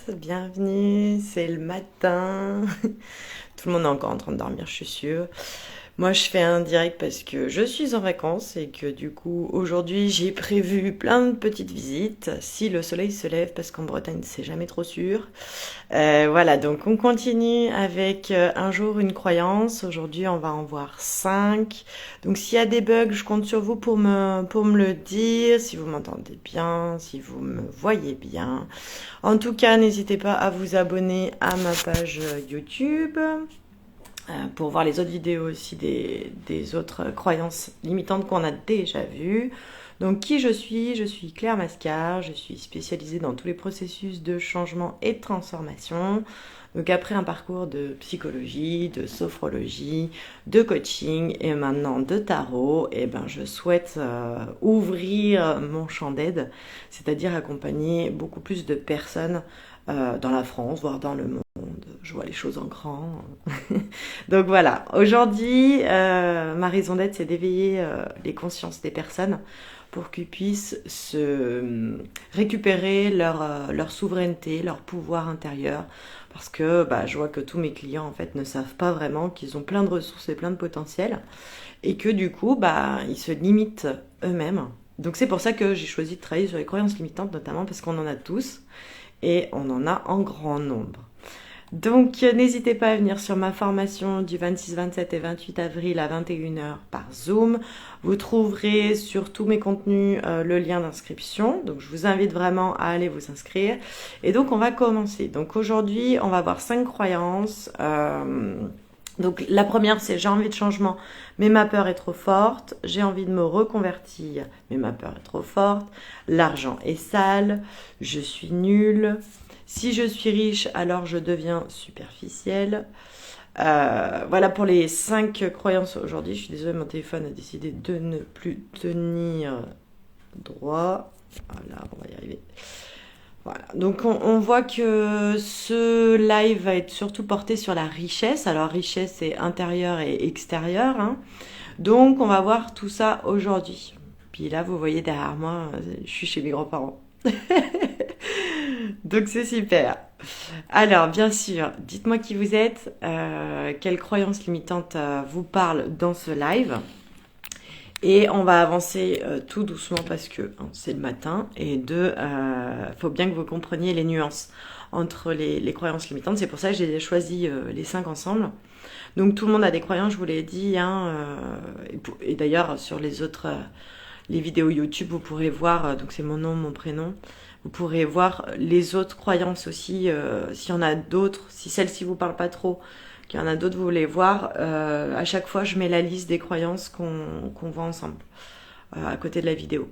bienvenue, c'est le matin. Tout le monde est encore en train de dormir, je suis sûre. Moi, je fais un direct parce que je suis en vacances et que du coup, aujourd'hui, j'ai prévu plein de petites visites. Si le soleil se lève, parce qu'en Bretagne, c'est jamais trop sûr. Voilà, donc on continue avec un jour une croyance. Aujourd'hui, on va en voir 5. Donc s'il y a des bugs, je compte sur vous pour me le dire, si vous m'entendez bien, si vous me voyez bien. En tout cas, n'hésitez pas à vous abonner à ma page YouTube pour voir les autres vidéos aussi des autres croyances limitantes qu'on a déjà vues. Donc qui je suis? Je suis Claire Mascar, je suis spécialisée dans tous les processus de changement et de transformation. Donc après un parcours de psychologie, de sophrologie, de coaching et maintenant de tarot, et ben je souhaite ouvrir mon champ d'aide, c'est-à-dire accompagner beaucoup plus de personnes dans la France, voire dans le monde. Je vois les choses en grand. Donc voilà, aujourd'hui, ma raison d'être, c'est d'éveiller les consciences des personnes pour qu'ils puissent se récupérer leur souveraineté, leur pouvoir intérieur. Parce que je vois que tous mes clients en fait ne savent pas vraiment qu'ils ont plein de ressources et plein de potentiel. Et que du coup, ils se limitent eux-mêmes. Donc c'est pour ça que j'ai choisi de travailler sur les croyances limitantes, notamment parce qu'on en a tous et on en a en grand nombre. Donc n'hésitez pas à venir sur ma formation du 26, 27 et 28 avril à 21h par Zoom. Vous trouverez sur tous mes contenus le lien d'inscription. Donc je vous invite vraiment à aller vous inscrire. Et donc on va commencer. Donc aujourd'hui on va voir 5 croyances. Donc la première c'est j'ai envie de changement mais ma peur est trop forte. J'ai envie de me reconvertir mais ma peur est trop forte. L'argent est sale. Je suis nulle. Si je suis riche, alors je deviens superficielle. Voilà pour les 5 croyances aujourd'hui. Je suis désolée, mon téléphone a décidé de ne plus tenir droit. Voilà, on va y arriver. Voilà, donc on voit que ce live va être surtout porté sur la richesse. Alors richesse c'est intérieure et extérieure, hein. Donc on va voir tout ça aujourd'hui. Puis là vous voyez derrière moi, je suis chez mes grands-parents. Donc c'est super. Alors bien sûr, dites-moi qui vous êtes, quelles croyances limitantes vous parlent dans ce live. Et on va avancer tout doucement parce que c'est le matin et faut bien que vous compreniez les nuances entre les croyances limitantes. C'est pour ça que j'ai choisi les 5 ensemble. Donc tout le monde a des croyances, je vous l'ai dit, hein, et d'ailleurs sur les autres les vidéos YouTube, vous pourrez voir, donc c'est mon nom, mon prénom, vous pourrez voir les autres croyances aussi, s'il y en a d'autres, si celle-ci vous parle pas trop, qu'il y en a d'autres vous voulez voir, à chaque fois je mets la liste des croyances qu'on voit ensemble, à côté de la vidéo.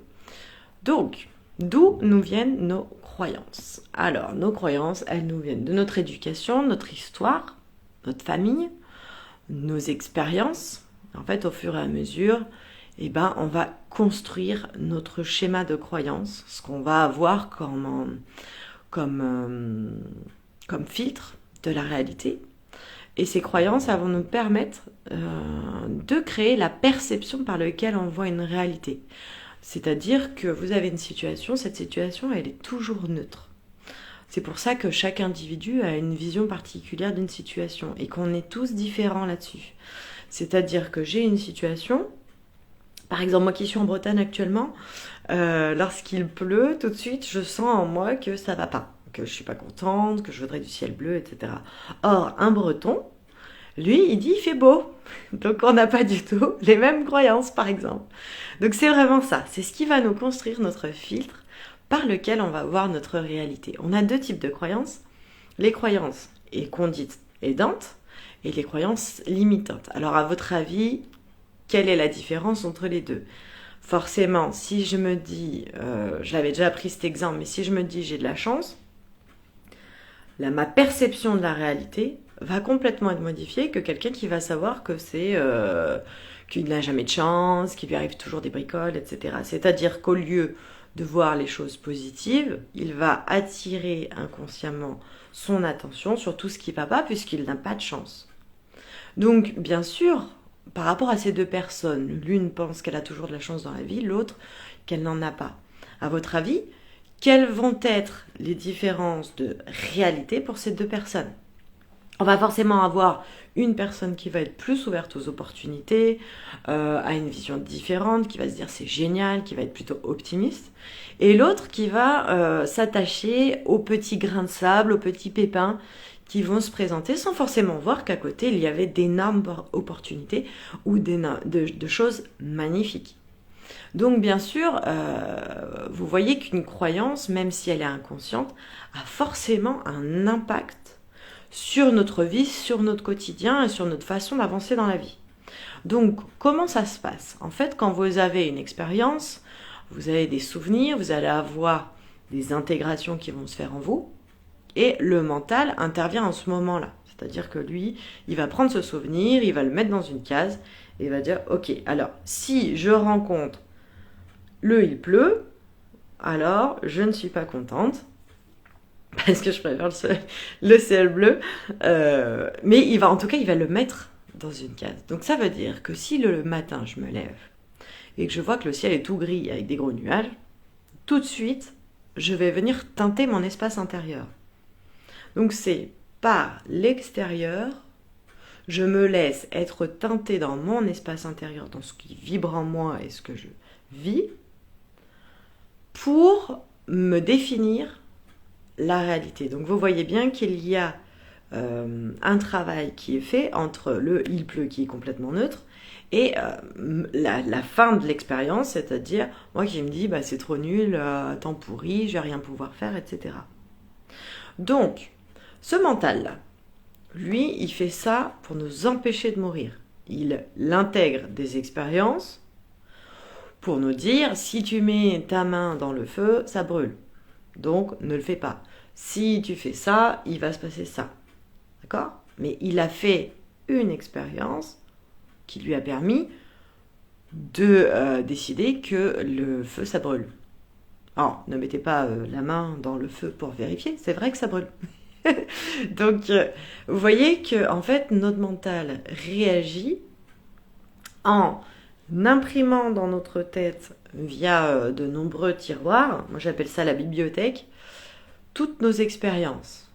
Donc, d'où nous viennent nos croyances? Alors, nos croyances, elles nous viennent de notre éducation, notre histoire, notre famille, nos expériences. En fait, au fur et à mesure, on va construire notre schéma de croyance, ce qu'on va avoir comme filtre de la réalité. Et ces croyances, elles vont nous permettre de créer la perception par laquelle on voit une réalité. C'est-à-dire que vous avez une situation, cette situation, elle est toujours neutre. C'est pour ça que chaque individu a une vision particulière d'une situation et qu'on est tous différents là-dessus. C'est-à-dire que j'ai une situation, par exemple moi qui suis en Bretagne actuellement, lorsqu'il pleut, tout de suite je sens en moi que ça va pas, que je suis pas contente, que je voudrais du ciel bleu, etc. Or, un Breton, lui, il dit il fait beau. Donc on n'a pas du tout les mêmes croyances, par exemple. Donc c'est vraiment ça, c'est ce qui va nous construire notre filtre par lequel on va voir notre réalité. On a 2 types de croyances, les croyances qu'on dit aidantes et les croyances limitantes. Alors à votre avis, quelle est la différence entre les deux? Forcément, si je me dis, je l'avais déjà pris cet exemple, mais si je me dis j'ai de la chance, ma perception de la réalité va complètement être modifiée que quelqu'un qui va savoir que qu'il n'a jamais de chance, qu'il lui arrive toujours des bricoles, etc. C'est-à-dire qu'au lieu de voir les choses positives, il va attirer inconsciemment son attention sur tout ce qui ne va pas puisqu'il n'a pas de chance. Donc, bien sûr, par rapport à ces 2 personnes, l'une pense qu'elle a toujours de la chance dans la vie, l'autre qu'elle n'en a pas. À votre avis, Quelles vont être les différences de réalité pour ces deux personnes? On va forcément avoir une personne qui va être plus ouverte aux opportunités, à une vision différente, qui va se dire c'est génial, qui va être plutôt optimiste, et l'autre qui va s'attacher aux petits grains de sable, aux petits pépins qui vont se présenter sans forcément voir qu'à côté il y avait d'énormes opportunités ou de choses magnifiques. Donc bien sûr, vous voyez qu'une croyance, même si elle est inconsciente, a forcément un impact sur notre vie, sur notre quotidien et sur notre façon d'avancer dans la vie. Donc, comment ça se passe? En fait, quand vous avez une expérience, vous avez des souvenirs, vous allez avoir des intégrations qui vont se faire en vous, et le mental intervient en ce moment-là. C'est-à-dire que lui, il va prendre ce souvenir, il va le mettre dans une case, et il va dire, ok, alors, si je rencontre il pleut, alors je ne suis pas contente, parce que je préfère le ciel bleu, mais il va le mettre dans une case. Donc ça veut dire que si le matin je me lève et que je vois que le ciel est tout gris avec des gros nuages, tout de suite je vais venir teinter mon espace intérieur. Donc c'est par l'extérieur, je me laisse être teintée dans mon espace intérieur, dans ce qui vibre en moi et ce que je vis, pour me définir la réalité. Donc vous voyez bien qu'il y a un travail qui est fait entre il pleut qui est complètement neutre et la fin de l'expérience, c'est-à-dire moi qui me dis bah, c'est trop nul, temps pourri, je vais rien pouvoir faire, etc. Donc ce mental-là, lui, il fait ça pour nous empêcher de mourir. Il intègre des expériences pour nous dire si tu mets ta main dans le feu, ça brûle. Donc, ne le fais pas. Si tu fais ça, il va se passer ça. D'accord? Mais il a fait une expérience qui lui a permis de décider que le feu, ça brûle. Alors, ne mettez pas la main dans le feu pour vérifier, c'est vrai que ça brûle. Donc, vous voyez que en fait, notre mental réagit en imprimant dans notre tête via de nombreux tiroirs, moi j'appelle ça la bibliothèque, toutes nos expériences.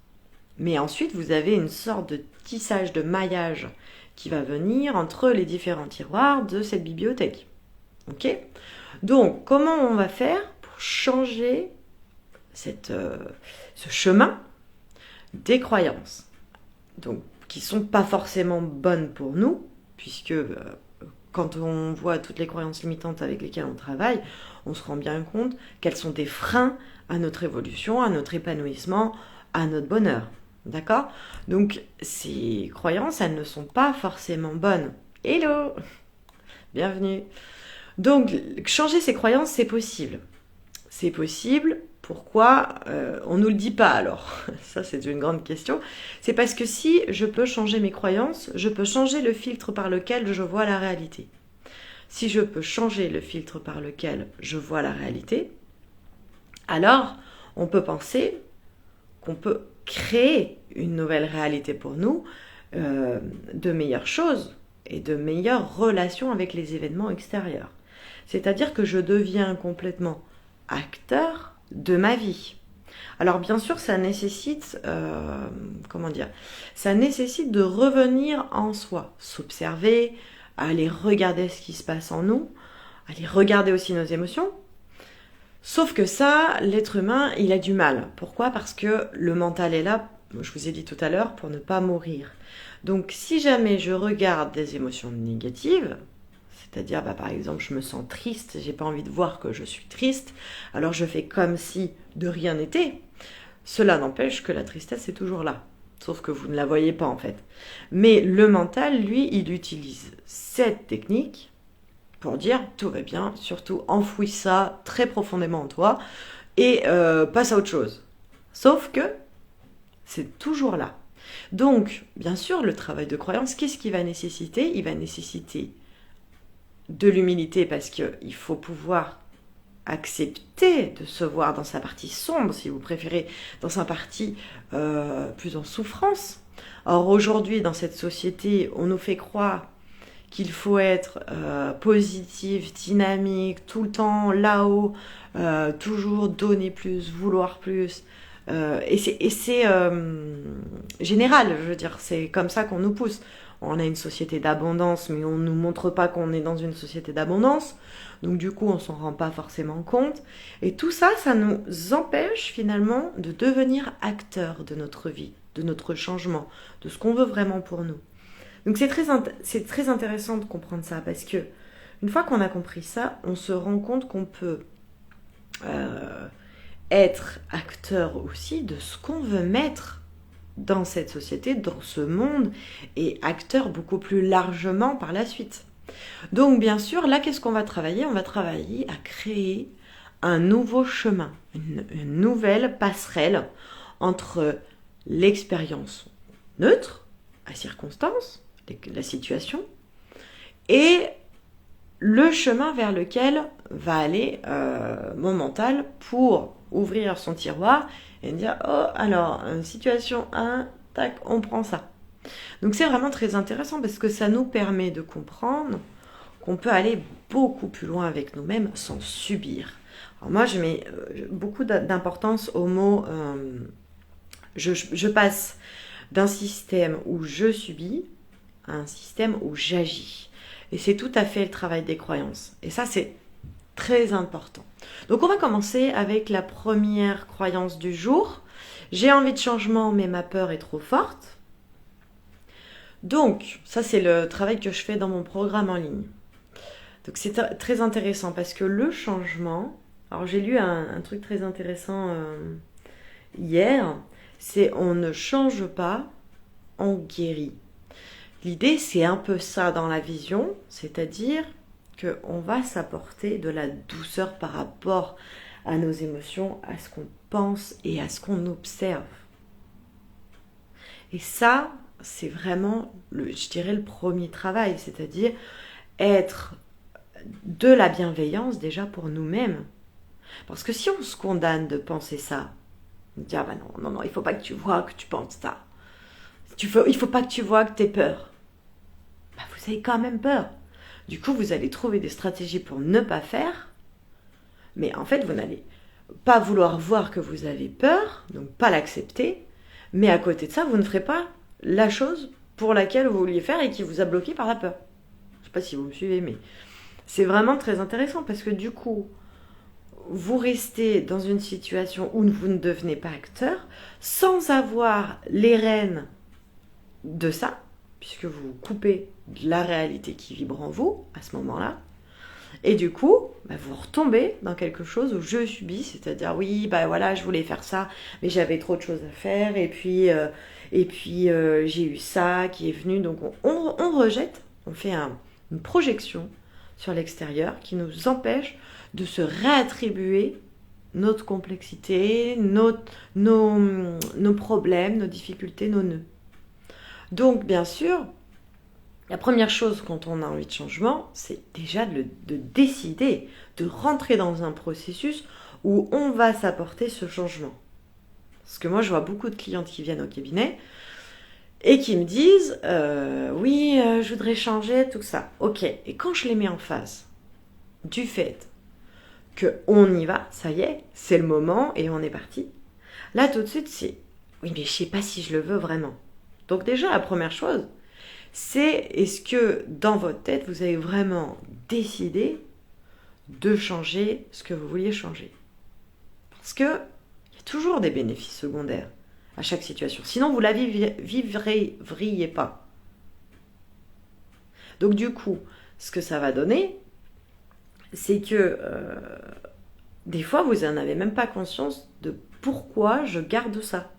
Mais ensuite, vous avez une sorte de tissage, de maillage qui va venir entre les différents tiroirs de cette bibliothèque. Ok? Donc, comment on va faire pour changer ce chemin des croyances, donc, qui ne sont pas forcément bonnes pour nous, puisque quand on voit toutes les croyances limitantes avec lesquelles on travaille, on se rend bien compte qu'elles sont des freins à notre évolution, à notre épanouissement, à notre bonheur. D'accord? Donc, ces croyances, elles ne sont pas forcément bonnes. Hello! Bienvenue! Donc, changer ces croyances, c'est possible. C'est possible. Pourquoi on ne nous le dit pas alors? Ça, c'est une grande question. C'est parce que si je peux changer mes croyances, je peux changer le filtre par lequel je vois la réalité. Si je peux changer le filtre par lequel je vois la réalité, alors on peut penser qu'on peut créer une nouvelle réalité pour nous, de meilleures choses et de meilleures relations avec les événements extérieurs. C'est-à-dire que je deviens complètement acteur de ma vie. Alors bien sûr, ça nécessite, ça nécessite de revenir en soi, s'observer, aller regarder ce qui se passe en nous, aller regarder aussi nos émotions. Sauf que ça, l'être humain, il a du mal. Pourquoi? Parce que le mental est là, je vous ai dit tout à l'heure, pour ne pas mourir. Donc si jamais je regarde des émotions négatives, c'est-à-dire, par exemple, je me sens triste, j'ai pas envie de voir que je suis triste, alors je fais comme si de rien n'était. Cela n'empêche que la tristesse est toujours là, sauf que vous ne la voyez pas en fait. Mais le mental, lui, il utilise cette technique pour dire tout va bien, surtout enfouis ça très profondément en toi et passe à autre chose. Sauf que c'est toujours là. Donc, bien sûr, le travail de croyance, qu'est-ce qu'il va nécessiter? Il va nécessiter de l'humilité parce qu'il faut pouvoir accepter de se voir dans sa partie sombre, si vous préférez, dans sa partie plus en souffrance. Or aujourd'hui, dans cette société, on nous fait croire qu'il faut être positif, dynamique, tout le temps là-haut, toujours donner plus, vouloir plus. Et c'est général, je veux dire, c'est comme ça qu'on nous pousse. On a une société d'abondance, mais on ne nous montre pas qu'on est dans une société d'abondance. Donc du coup, on s'en rend pas forcément compte. Et tout ça, ça nous empêche finalement de devenir acteurs de notre vie, de notre changement, de ce qu'on veut vraiment pour nous. Donc c'est très intéressant de comprendre ça, parce que une fois qu'on a compris ça, on se rend compte qu'on peut être acteur aussi de ce qu'on veut mettre dans cette société, dans ce monde, et acteur beaucoup plus largement par la suite. Donc bien sûr, là, qu'est-ce qu'on va travailler? On va travailler à créer un nouveau chemin, une nouvelle passerelle entre l'expérience neutre, à circonstance, la situation, et le chemin vers lequel va aller mon mental pour ouvrir son tiroir et me dire, oh, alors, situation 1, tac, on prend ça. Donc c'est vraiment très intéressant parce que ça nous permet de comprendre qu'on peut aller beaucoup plus loin avec nous-mêmes sans subir. Alors moi, je mets beaucoup d'importance au mot je passe d'un système où je subis à un système où j'agis. Et c'est tout à fait le travail des croyances. Et ça, c'est très important. Donc on va commencer avec la première croyance du jour. J'ai envie de changement, mais ma peur est trop forte. Donc, ça c'est le travail que je fais dans mon programme en ligne. Donc c'est très intéressant parce que le changement... Alors j'ai lu un truc très intéressant hier, c'est on ne change pas, on guérit. L'idée c'est un peu ça dans la vision, c'est-à-dire qu'on va s'apporter de la douceur par rapport à nos émotions, à ce qu'on pense et à ce qu'on observe. Et ça, c'est vraiment, je dirais, le premier travail, c'est-à-dire être de la bienveillance déjà pour nous-mêmes. Parce que si on se condamne de penser ça, on dit, ah bah non, il faut pas que tu vois que tu penses ça. Il faut pas que tu vois que tu aies peur. Bah, vous avez quand même peur. Du coup, vous allez trouver des stratégies pour ne pas faire, mais en fait, vous n'allez pas vouloir voir que vous avez peur, donc pas l'accepter, mais à côté de ça, vous ne ferez pas la chose pour laquelle vous vouliez faire et qui vous a bloqué par la peur. Je ne sais pas si vous me suivez, mais c'est vraiment très intéressant parce que du coup, vous restez dans une situation où vous ne devenez pas acteur sans avoir les rênes de ça, puisque vous coupez de la réalité qui vibre en vous à ce moment-là. Et du coup, vous retombez dans quelque chose où je subis, c'est-à-dire oui, voilà, je voulais faire ça, mais j'avais trop de choses à faire, et puis j'ai eu ça qui est venu, donc on rejette, on fait une projection sur l'extérieur qui nous empêche de se réattribuer notre complexité, nos problèmes, nos difficultés, nos nœuds. Donc bien sûr, la première chose quand on a envie de changement, c'est déjà de décider, de rentrer dans un processus où on va s'apporter ce changement. Parce que moi, je vois beaucoup de clientes qui viennent au cabinet et qui me disent oui, je voudrais changer, tout ça. Ok, et quand je les mets en face du fait qu'on y va, ça y est, c'est le moment et on est parti. Là, tout de suite, c'est oui, mais je sais pas si je le veux vraiment. Donc déjà, la première chose, c'est est-ce que dans votre tête, vous avez vraiment décidé de changer ce que vous vouliez changer. Parce qu'il y a toujours des bénéfices secondaires à chaque situation. Sinon, vous ne la vivriez pas. Donc du coup, ce que ça va donner, c'est que des fois, vous n'en avez même pas conscience de pourquoi je garde ça.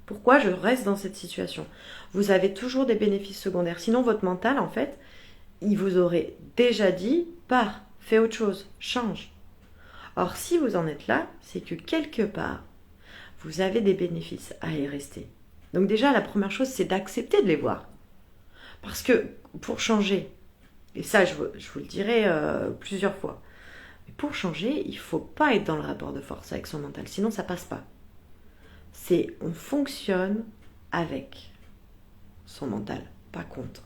Pourquoi je reste dans cette situation? Vous avez toujours des bénéfices secondaires. Sinon, votre mental, en fait, il vous aurait déjà dit, pars, fais autre chose, change. Or, si vous en êtes là, c'est que quelque part, vous avez des bénéfices à y rester. Donc déjà, la première chose, c'est d'accepter de les voir. Parce que pour changer, et ça, je vous le dirai plusieurs fois, mais pour changer, il ne faut pas être dans le rapport de force avec son mental, sinon ça ne passe pas. On fonctionne avec son mental, pas contre.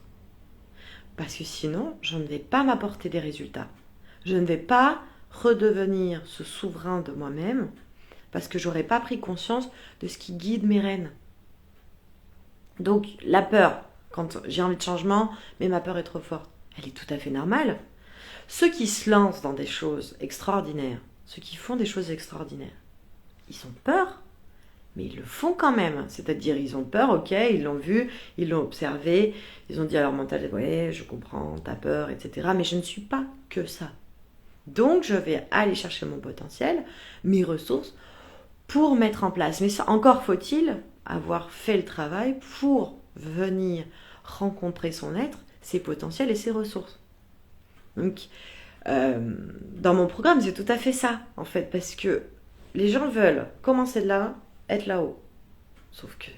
Parce que sinon, je ne vais pas m'apporter des résultats. Je ne vais pas redevenir ce souverain de moi-même parce que j'aurais pas pris conscience de ce qui guide mes rênes. Donc la peur, quand j'ai envie de changement, mais ma peur est trop forte, elle est tout à fait normale. Ceux qui se lancent dans des choses extraordinaires, ceux qui font des choses extraordinaires, ils ont peur, mais ils le font quand même. C'est-à-dire, ils ont peur, ok, ils l'ont vu, ils l'ont observé, ils ont dit à leur mental, ouais, je comprends, t'as peur, etc. Mais je ne suis pas que ça. Donc, je vais aller chercher mon potentiel, mes ressources, pour mettre en place. Mais ça, encore faut-il avoir fait le travail pour venir rencontrer son être, ses potentiels et ses ressources. Donc, dans mon programme, c'est tout à fait ça, en fait, parce que les gens veulent commencer de là, être là-haut. Sauf que,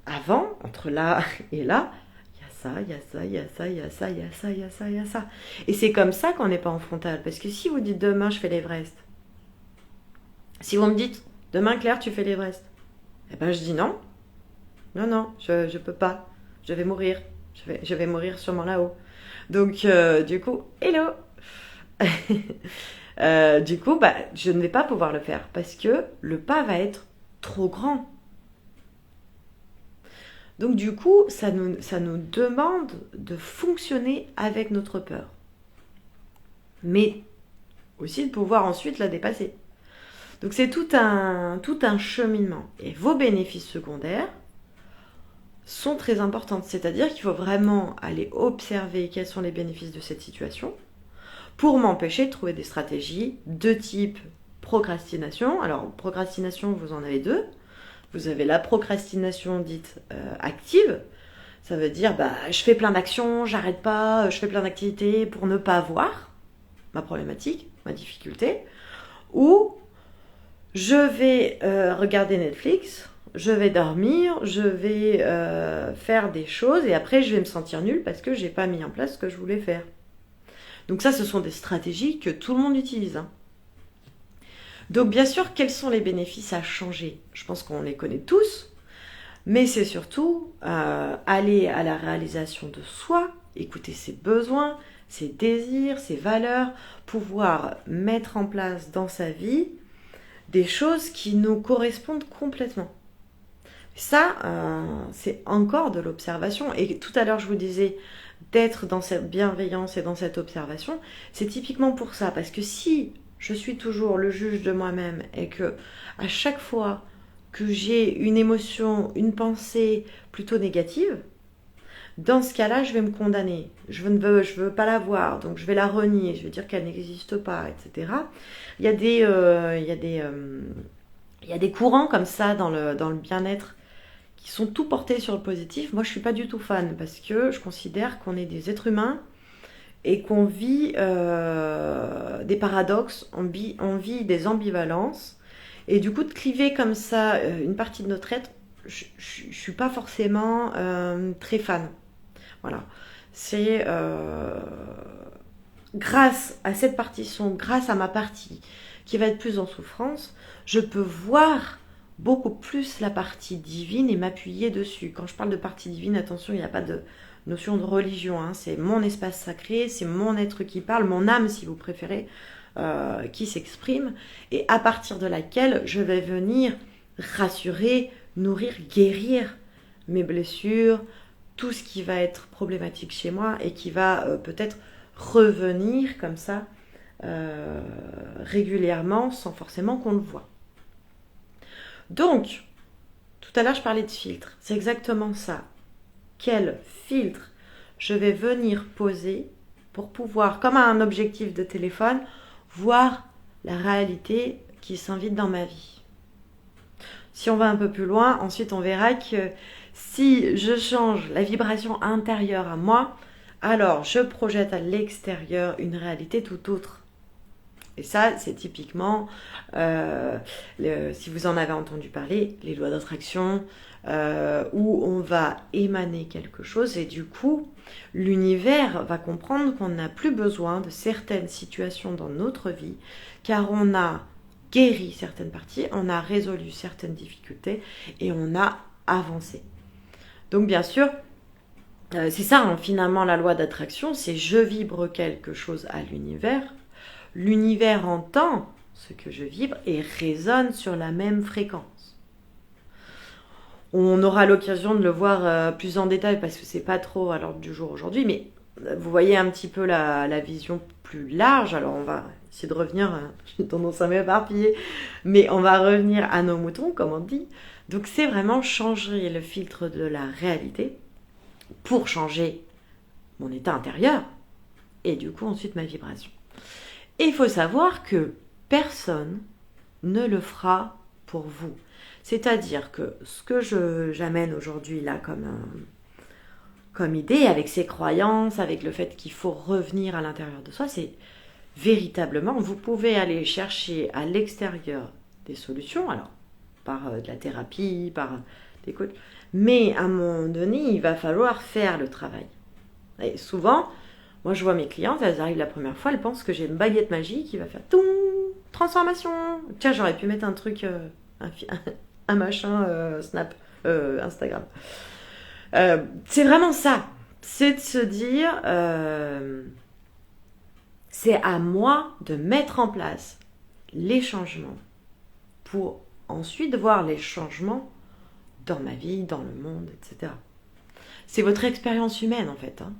avant, entre là et là, il y a ça, il y a ça, il y a ça, il y a ça, il y a ça, il y a ça, il y a ça. Et c'est comme ça qu'on n'est pas en frontal. Parce que si vous dites demain, je fais l'Everest, si vous me dites demain, Claire, tu fais l'Everest, eh ben, je dis non. Non, non, je peux pas. Je vais mourir. Je vais mourir sûrement là-haut. Donc, du coup, hello. Du coup, bah, je ne vais pas pouvoir le faire parce que le pas va être trop grand. Donc, du coup, ça nous demande de fonctionner avec notre peur. Mais aussi de pouvoir ensuite la dépasser. Donc, c'est tout un cheminement. Et vos bénéfices secondaires sont très importantes. C'est-à-dire qu'il faut vraiment aller observer quels sont les bénéfices de cette situation pour m'empêcher de trouver des stratégies de type procrastination. Alors, procrastination, vous en avez deux. Vous avez la procrastination dite active. Ça veut dire, je fais plein d'actions, j'arrête pas, je fais plein d'activités pour ne pas voir ma problématique, ma difficulté. Ou je vais regarder Netflix, je vais dormir, je vais faire des choses et après je vais me sentir nulle parce que j'ai pas mis en place ce que je voulais faire. Donc ça, ce sont des stratégies que tout le monde utilise. Hein. Donc bien sûr, quels sont les bénéfices à changer? Je pense qu'on les connaît tous, mais c'est surtout aller à la réalisation de soi, écouter ses besoins, ses désirs, ses valeurs, pouvoir mettre en place dans sa vie des choses qui nous correspondent complètement. Ça, c'est encore de l'observation. Et tout à l'heure, je vous disais d'être dans cette bienveillance et dans cette observation, c'est typiquement pour ça. Parce que si je suis toujours le juge de moi-même et que à chaque fois que j'ai une émotion, une pensée plutôt négative, dans ce cas-là, je vais me condamner. Je veux pas la voir, donc je vais la renier, je vais dire qu'elle n'existe pas, etc. Il y a des courants comme ça dans le bien-être qui sont tout portés sur le positif. Moi, je suis pas du tout fan parce que je considère qu'on est des êtres humains et qu'on vit des paradoxes, on vit des ambivalences. Et du coup, de cliver comme ça une partie de notre être, je suis pas forcément très fan. Voilà. C'est grâce à cette partition, grâce à ma partie qui va être plus en souffrance, je peux voir beaucoup plus la partie divine et m'appuyer dessus. Quand je parle de partie divine, attention, il n'y a pas de notion de religion. Hein. C'est mon espace sacré, c'est mon être qui parle, mon âme si vous préférez, qui s'exprime, et à partir de laquelle je vais venir rassurer, nourrir, guérir mes blessures, tout ce qui va être problématique chez moi et qui va peut-être revenir comme ça régulièrement sans forcément qu'on le voit. Donc, tout à l'heure je parlais de filtre, c'est exactement ça. Quel filtre je vais venir poser pour pouvoir, comme un objectif de téléphone, voir la réalité qui s'invite dans ma vie. Si on va un peu plus loin, ensuite on verra que si je change la vibration intérieure à moi, alors je projette à l'extérieur une réalité tout autre. Et ça, c'est typiquement, si vous en avez entendu parler, les lois d'attraction, où on va émaner quelque chose et du coup, l'univers va comprendre qu'on n'a plus besoin de certaines situations dans notre vie, car on a guéri certaines parties, on a résolu certaines difficultés et on a avancé. Donc bien sûr, C'est ça, hein, finalement, la loi d'attraction, c'est je vibre quelque chose à l'univers. L'univers entend ce que je vibre et résonne sur la même fréquence. On aura l'occasion de le voir plus en détail parce que c'est pas trop à l'ordre du jour aujourd'hui, mais vous voyez un petit peu la vision plus large. Alors on va essayer de revenir, j'ai tendance à m'éparpiller, mais on va revenir à nos moutons, comme on dit. Donc c'est vraiment changer le filtre de la réalité pour changer mon état intérieur et du coup ensuite ma vibration. Et il faut savoir que personne ne le fera pour vous. C'est-à-dire que ce que j'amène aujourd'hui là comme idée, avec ces croyances, avec le fait qu'il faut revenir à l'intérieur de soi, c'est véritablement, vous pouvez aller chercher à l'extérieur des solutions, alors par de la thérapie, par des coachs, mais à un moment donné, il va falloir faire le travail. Et souvent, moi je vois mes clientes, elles arrivent la première fois, elles pensent que j'ai une baguette magique qui va faire tout, transformation. Tiens, j'aurais pu mettre un truc, un machin, Snap, Instagram. C'est vraiment ça. C'est de se dire, c'est à moi de mettre en place les changements pour ensuite voir les changements dans ma vie, dans le monde, etc. C'est votre expérience humaine en fait. Hein.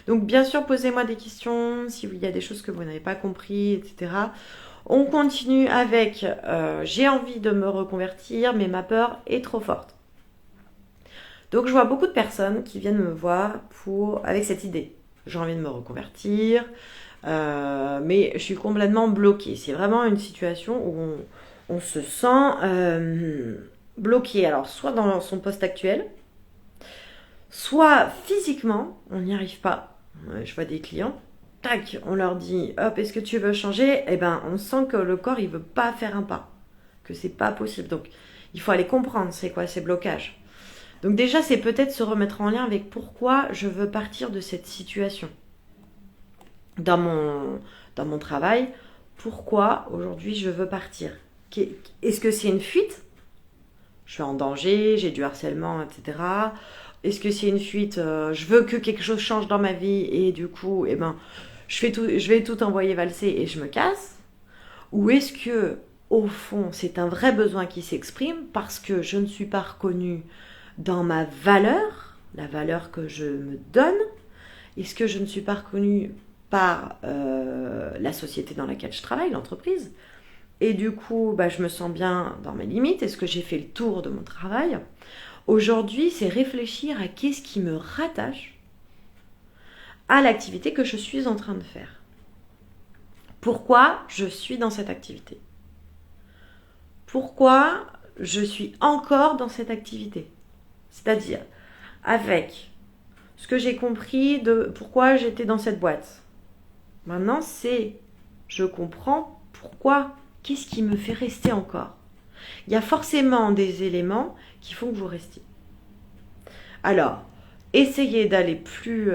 Donc bien sûr, posez-moi des questions s'il y a des choses que vous n'avez pas compris, etc. On continue avec j'ai envie de me reconvertir, mais ma peur est trop forte. Donc je vois beaucoup de personnes qui viennent me voir avec cette idée. J'ai envie de me reconvertir, mais je suis complètement bloquée. C'est vraiment une situation où on se sent bloqué. Alors soit dans son poste actuel, soit physiquement, on n'y arrive pas. Je vois des clients, tac, on leur dit, hop, est-ce que tu veux changer? Eh ben, on sent que le corps, il veut pas faire un pas, que c'est pas possible. Donc, il faut aller comprendre c'est quoi ces blocages. Donc déjà, c'est peut-être se remettre en lien avec pourquoi je veux partir de cette situation. Dans mon travail, pourquoi aujourd'hui je veux partir? Est-ce que c'est une fuite? Je suis en danger, j'ai du harcèlement, etc. Est-ce que c'est une fuite? Je veux que quelque chose change dans ma vie et du coup, eh ben, je vais tout envoyer valser et je me casse? Ou est-ce que, au fond, c'est un vrai besoin qui s'exprime parce que je ne suis pas reconnue dans ma valeur, la valeur que je me donne? Est-ce que je ne suis pas reconnue par la société dans laquelle je travaille, l'entreprise? Et du coup, bah, je me sens bien dans mes limites. Est-ce que j'ai fait le tour de mon travail? Aujourd'hui, c'est réfléchir à qu'est-ce qui me rattache à l'activité que je suis en train de faire. Pourquoi je suis dans cette activité? Pourquoi je suis encore dans cette activité? C'est-à-dire, avec ce que j'ai compris de pourquoi j'étais dans cette boîte. Maintenant, je comprends pourquoi, qu'est-ce qui me fait rester encore. Il y a forcément des éléments qui font que vous restiez. Alors, essayez d'aller plus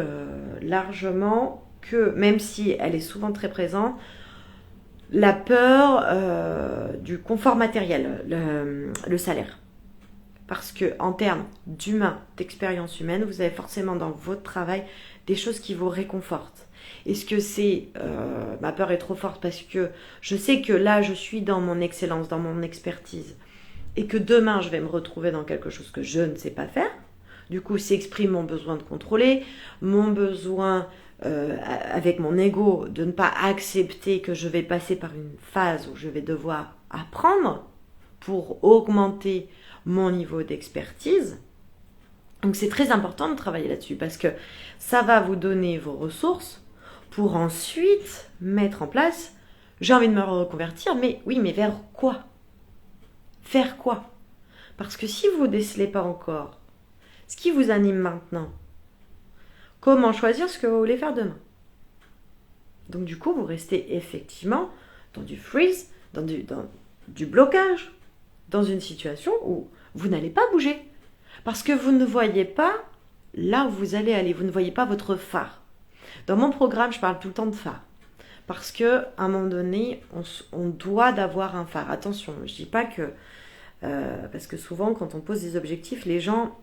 largement que, même si elle est souvent très présente, la peur du confort matériel, le salaire. Parce que en termes d'humain, d'expérience humaine, vous avez forcément dans votre travail des choses qui vous réconfortent. Est-ce que c'est ma peur est trop forte parce que je sais que là je suis dans mon excellence, dans mon expertise et que demain je vais me retrouver dans quelque chose que je ne sais pas faire. Du coup, s'exprime mon besoin de contrôler, mon besoin avec mon ego de ne pas accepter que je vais passer par une phase où je vais devoir apprendre pour augmenter mon niveau d'expertise. Donc c'est très important de travailler là-dessus parce que ça va vous donner vos ressources pour ensuite mettre en place, j'ai envie de me reconvertir, mais oui, mais vers quoi? Faire quoi? Parce que si vous ne décelez pas encore ce qui vous anime maintenant, comment choisir ce que vous voulez faire demain? Donc du coup, vous restez effectivement dans du freeze, dans du blocage, dans une situation où vous n'allez pas bouger. Parce que vous ne voyez pas là où vous allez aller, vous ne voyez pas votre phare. Dans mon programme, je parle tout le temps de phare. Parce qu'à un moment donné, on doit d'avoir un phare. Attention, je ne dis pas que... parce que souvent, quand on pose des objectifs, les gens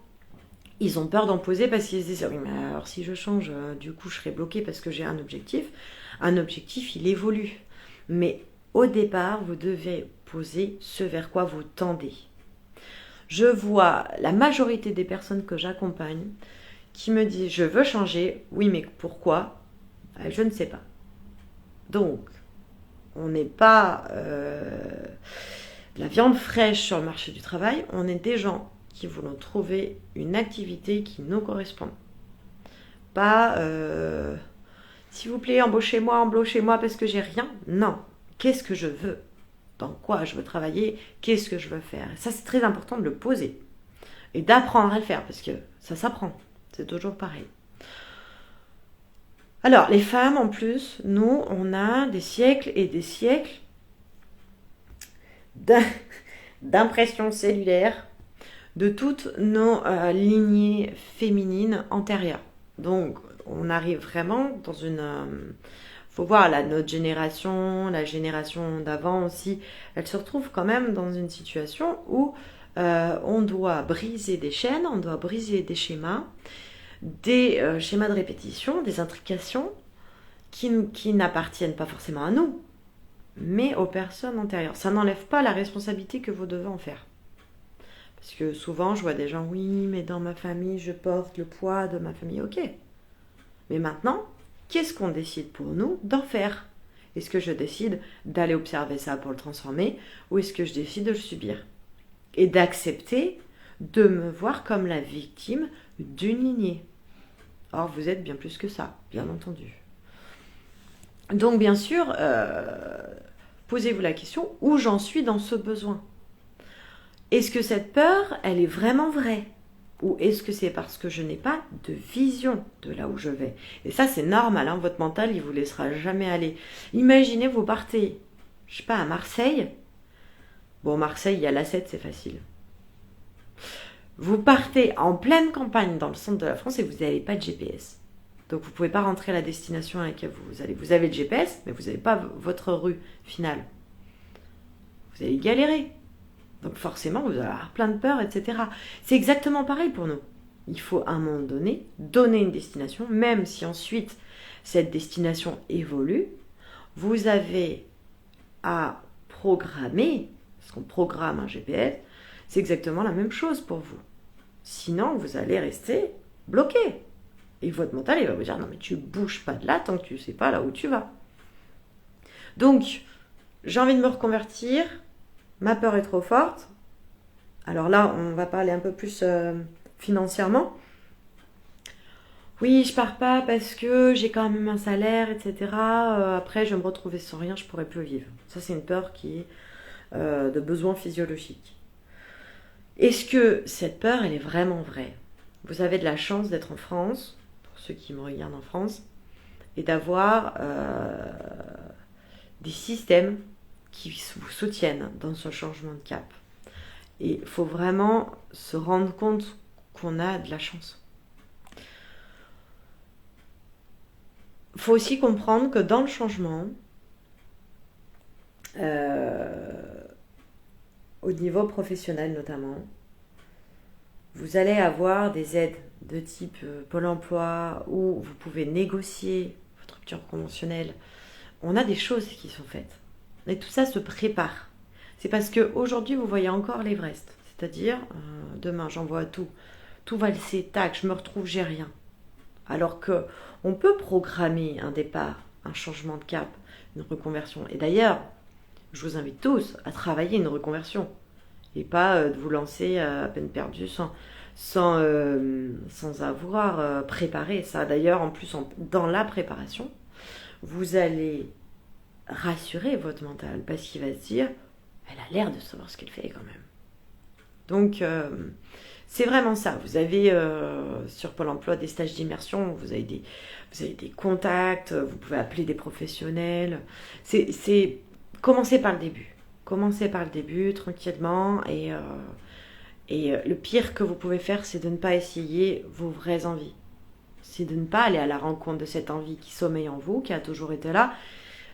Ils ont peur d'en poser parce qu'ils se disent oui, mais alors si je change, du coup je serai bloquée parce que j'ai un objectif. Un objectif, il évolue. Mais au départ, vous devez poser ce vers quoi vous tendez. Je vois la majorité des personnes que j'accompagne qui me disent je veux changer, oui mais pourquoi? Je ne sais pas. Donc, on n'est pas la viande fraîche sur le marché du travail, on est des gens qui voulons trouver une activité qui nous correspond. Pas s'il vous plaît, embauchez-moi parce que j'ai rien. Non. Qu'est-ce que je veux? Dans quoi je veux travailler? Qu'est-ce que je veux faire? Ça, c'est très important de le poser et d'apprendre à le faire parce que ça s'apprend. C'est toujours pareil. Alors, les femmes, en plus, nous, on a des siècles et des siècles d'impression cellulaire de toutes nos lignées féminines antérieures. Donc, on arrive vraiment dans une... faut voir, là, notre génération, la génération d'avant aussi, elle se retrouve quand même dans une situation où on doit briser des chaînes, on doit briser des schémas de répétition, des intrications qui n'appartiennent pas forcément à nous, mais aux personnes antérieures. Ça n'enlève pas la responsabilité que vous devez en faire. Parce que souvent, je vois des gens, oui, mais dans ma famille, je porte le poids de ma famille. Ok. Mais maintenant, qu'est-ce qu'on décide pour nous d'en faire? Est-ce que je décide d'aller observer ça pour le transformer ou est-ce que je décide de le subir? Et d'accepter de me voir comme la victime d'une lignée. Or, vous êtes bien plus que ça, bien entendu. Donc, bien sûr, posez-vous la question, où j'en suis dans ce besoin? Est-ce que cette peur, elle est vraiment vraie? Ou est-ce que c'est parce que je n'ai pas de vision de là où je vais? Et ça, c'est normal, hein, votre mental, il ne vous laissera jamais aller. Imaginez, vous partez, je sais pas, à Marseille. Bon, Marseille, il y a l'A7, c'est facile. Vous partez en pleine campagne dans le centre de la France et vous n'avez pas de GPS. Donc vous ne pouvez pas rentrer à la destination à laquelle vous allez. Vous avez le GPS, mais vous n'avez pas votre rue finale. Vous allez galérer. Donc forcément, vous allez avoir plein de peur, etc. C'est exactement pareil pour nous. Il faut à un moment donné donner une destination, même si ensuite cette destination évolue. Vous avez à programmer, parce qu'on programme un GPS, c'est exactement la même chose pour vous. Sinon, vous allez rester bloqué. Et votre mental, il va vous dire, non mais tu bouges pas de là tant que tu ne sais pas là où tu vas. Donc, j'ai envie de me reconvertir, ma peur est trop forte. Alors là, on va parler un peu plus financièrement. Oui, je pars pas parce que j'ai quand même un salaire, etc. Après, je vais me retrouver sans rien, je pourrais plus vivre. Ça, c'est une peur qui est de besoin physiologique. Est-ce que cette peur, elle est vraiment vraie? Vous avez de la chance d'être en France, pour ceux qui me regardent en France, et d'avoir des systèmes qui vous soutiennent dans ce changement de cap. Et il faut vraiment se rendre compte qu'on a de la chance. Il faut aussi comprendre que dans le changement, au niveau professionnel notamment, vous allez avoir des aides de type Pôle emploi où vous pouvez négocier votre rupture conventionnelle. On a des choses qui sont faites. Et tout ça se prépare. C'est parce qu'aujourd'hui, vous voyez encore l'Everest. C'est-à-dire, demain, j'envoie tout. Tout va le tac, je me retrouve, j'ai rien. Alors qu'on peut programmer un départ, un changement de cap, une reconversion. Et d'ailleurs, je vous invite tous à travailler une reconversion. Et pas de vous lancer à peine perdu sans avoir préparé ça. D'ailleurs, en plus, dans la préparation, vous allez rassurer votre mental parce qu'il va se dire elle a l'air de savoir ce qu'elle fait quand même. Donc c'est vraiment ça. Vous avez sur Pôle emploi des stages d'immersion, vous avez des contacts, vous pouvez appeler des professionnels. C'est commencez par le début. Commencez par le début tranquillement et le pire que vous pouvez faire, c'est de ne pas essayer vos vraies envies. C'est de ne pas aller à la rencontre de cette envie qui sommeille en vous, qui a toujours été là.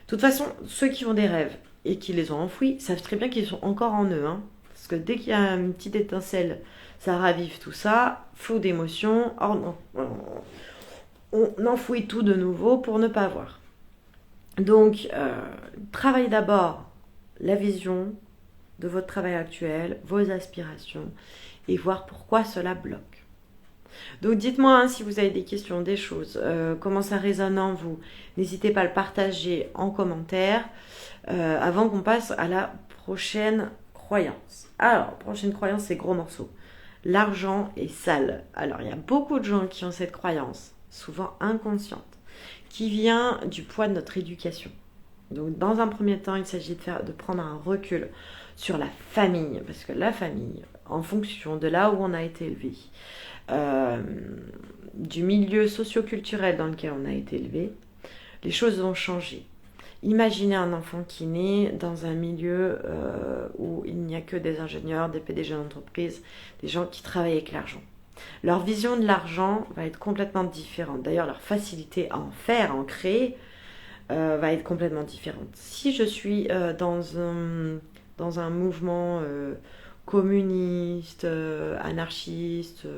De toute façon, ceux qui ont des rêves et qui les ont enfouis savent très bien qu'ils sont encore en eux. Hein, parce que dès qu'il y a une petite étincelle, ça ravive tout ça, flot d'émotions, on enfouit tout de nouveau pour ne pas voir. Donc, travaillez d'abord la vision de votre travail actuel, vos aspirations, et voir pourquoi cela bloque. Donc dites-moi si vous avez des questions, des choses, comment ça résonne en vous. N'hésitez pas à le partager en commentaire avant qu'on passe à la prochaine croyance. Alors, prochaine croyance, c'est gros morceau. L'argent est sale. Alors, il y a beaucoup de gens qui ont cette croyance, souvent inconsciente, qui vient du poids de notre éducation. Donc, dans un premier temps, il s'agit de prendre un recul sur la famille, parce que la famille, en fonction de là où on a été élevé, du milieu socio-culturel dans lequel on a été élevé, les choses ont changé. Imaginez un enfant qui naît dans un milieu où il n'y a que des ingénieurs, des PDG d'entreprise, des gens qui travaillent avec l'argent. Leur vision de l'argent va être complètement différente. D'ailleurs, leur facilité à en faire, à en créer, va être complètement différente. Si je suis dans un mouvement communiste, anarchiste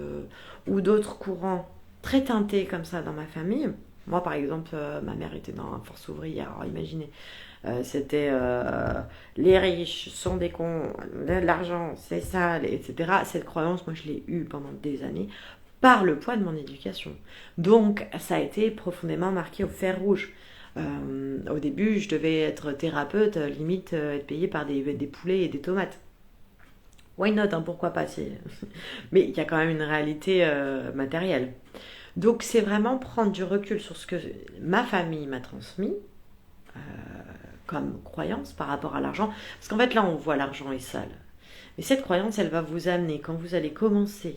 ou d'autres courants très teintés comme ça dans ma famille. Moi, par exemple, ma mère était dans la force ouvrière. Alors, imaginez, c'était les riches sont des cons, l'argent c'est sale, etc. Cette croyance, moi, je l'ai eue pendant des années par le poids de mon éducation. Donc, ça a été profondément marqué au fer rouge. Au début, je devais être thérapeute, limite être payée par des poulets et des tomates. Why not, hein, pourquoi pas. Mais il y a quand même une réalité matérielle. Donc c'est vraiment prendre du recul sur ce que ma famille m'a transmis comme croyance par rapport à l'argent. Parce qu'en fait là on voit l'argent est sale. Mais cette croyance elle va vous amener, quand vous allez commencer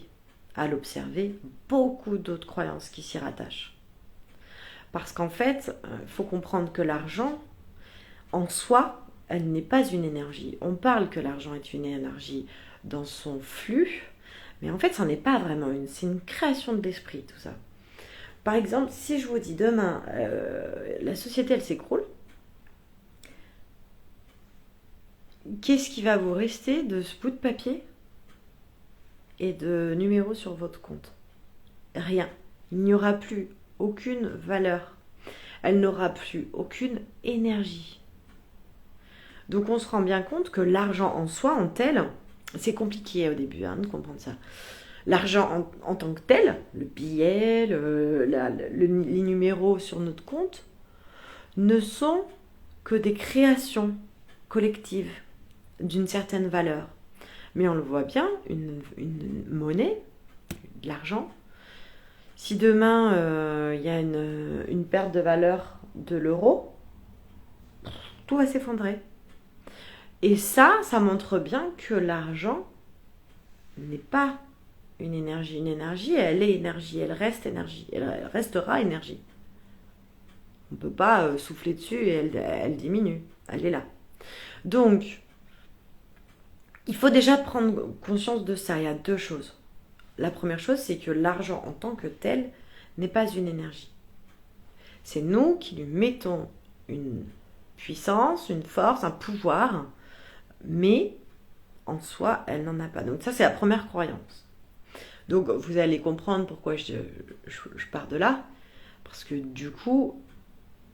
à l'observer, beaucoup d'autres croyances qui s'y rattachent. Parce qu'en fait, il faut comprendre que l'argent, en soi, elle n'est pas une énergie. On parle que l'argent est une énergie dans son flux, mais en fait, ça n'est pas vraiment une. C'est une création de l'esprit, tout ça. Par exemple, si je vous dis demain, la société, elle s'écroule, qu'est-ce qui va vous rester de ce bout de papier et de numéros sur votre compte? Rien. Il n'y aura plus aucune valeur. Elle n'aura plus aucune énergie. Donc on se rend bien compte que l'argent en soi, en tel, c'est compliqué au début de comprendre ça. L'argent en tant que tel, le billet, les numéros sur notre compte, ne sont que des créations collectives d'une certaine valeur. Mais on le voit bien, une monnaie, de l'argent, si demain il y a une perte de valeur de l'euro, tout va s'effondrer. Et ça montre bien que l'argent n'est pas une énergie. Une énergie, elle est énergie, elle reste énergie, elle restera énergie. On ne peut pas souffler dessus et elle diminue, elle est là. Donc, il faut déjà prendre conscience de ça. Il y a deux choses. La première chose, c'est que l'argent en tant que tel n'est pas une énergie. C'est nous qui lui mettons une puissance, une force, un pouvoir, mais en soi, elle n'en a pas. Donc ça, c'est la première croyance. Donc vous allez comprendre pourquoi je pars de là, parce que du coup,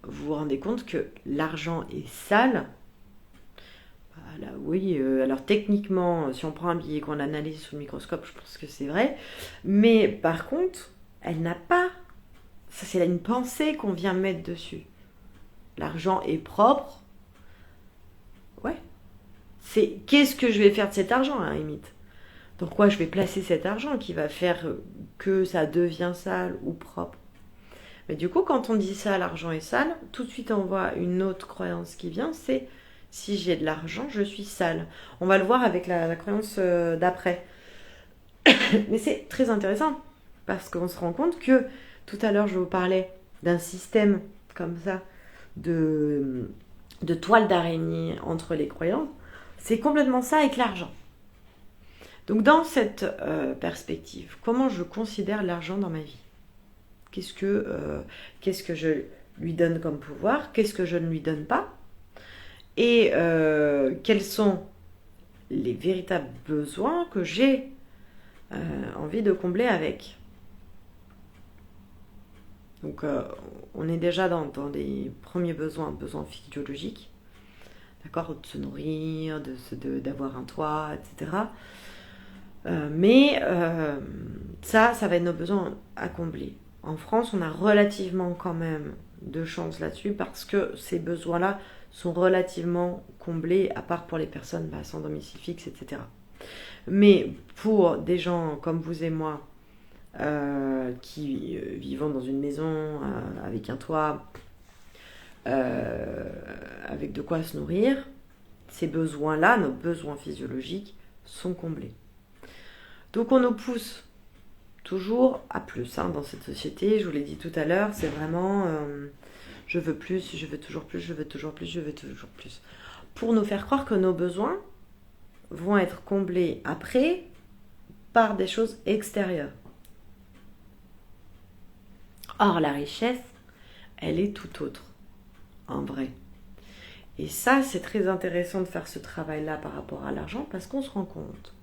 vous vous rendez compte que l'argent est sale. Voilà, oui, alors techniquement, si on prend un billet qu'on analyse sous le microscope, je pense que c'est vrai. Mais par contre, elle n'a pas... Ça, c'est une pensée qu'on vient mettre dessus. L'argent est propre. Ouais. C'est qu'est-ce que je vais faire de cet argent, à la limite? Dans quoi je vais placer cet argent qui va faire que ça devient sale ou propre? Mais du coup, quand on dit ça, l'argent est sale, tout de suite on voit une autre croyance qui vient, c'est si j'ai de l'argent, je suis sale. On va le voir avec la croyance d'après. Mais c'est très intéressant, parce qu'on se rend compte que, tout à l'heure je vous parlais d'un système comme ça, de toile d'araignée entre les croyances, c'est complètement ça avec l'argent. Donc dans cette perspective, comment je considère l'argent dans ma vie? Qu'est-ce que je lui donne comme pouvoir? Qu'est-ce que je ne lui donne pas? Et quels sont les véritables besoins que j'ai envie de combler avec. Donc on est déjà dans des premiers besoins physiologiques, d'accord, de se nourrir, d'avoir un toit, etc. Mais ça va être nos besoins à combler. En France, on a relativement quand même de chance là-dessus parce que ces besoins-là sont relativement comblés, à part pour les personnes sans domicile fixe, etc. Mais pour des gens comme vous et moi, qui vivons dans une maison avec un toit, avec de quoi se nourrir, ces besoins-là, nos besoins physiologiques, sont comblés. Donc on nous pousse toujours à plus dans cette société. Je vous l'ai dit tout à l'heure, c'est vraiment je veux plus, je veux toujours plus, je veux toujours plus, je veux toujours plus. Pour nous faire croire que nos besoins vont être comblés après par des choses extérieures. Or, la richesse, elle est tout autre, en vrai. Et ça, c'est très intéressant de faire ce travail-là par rapport à l'argent parce qu'on se rend compte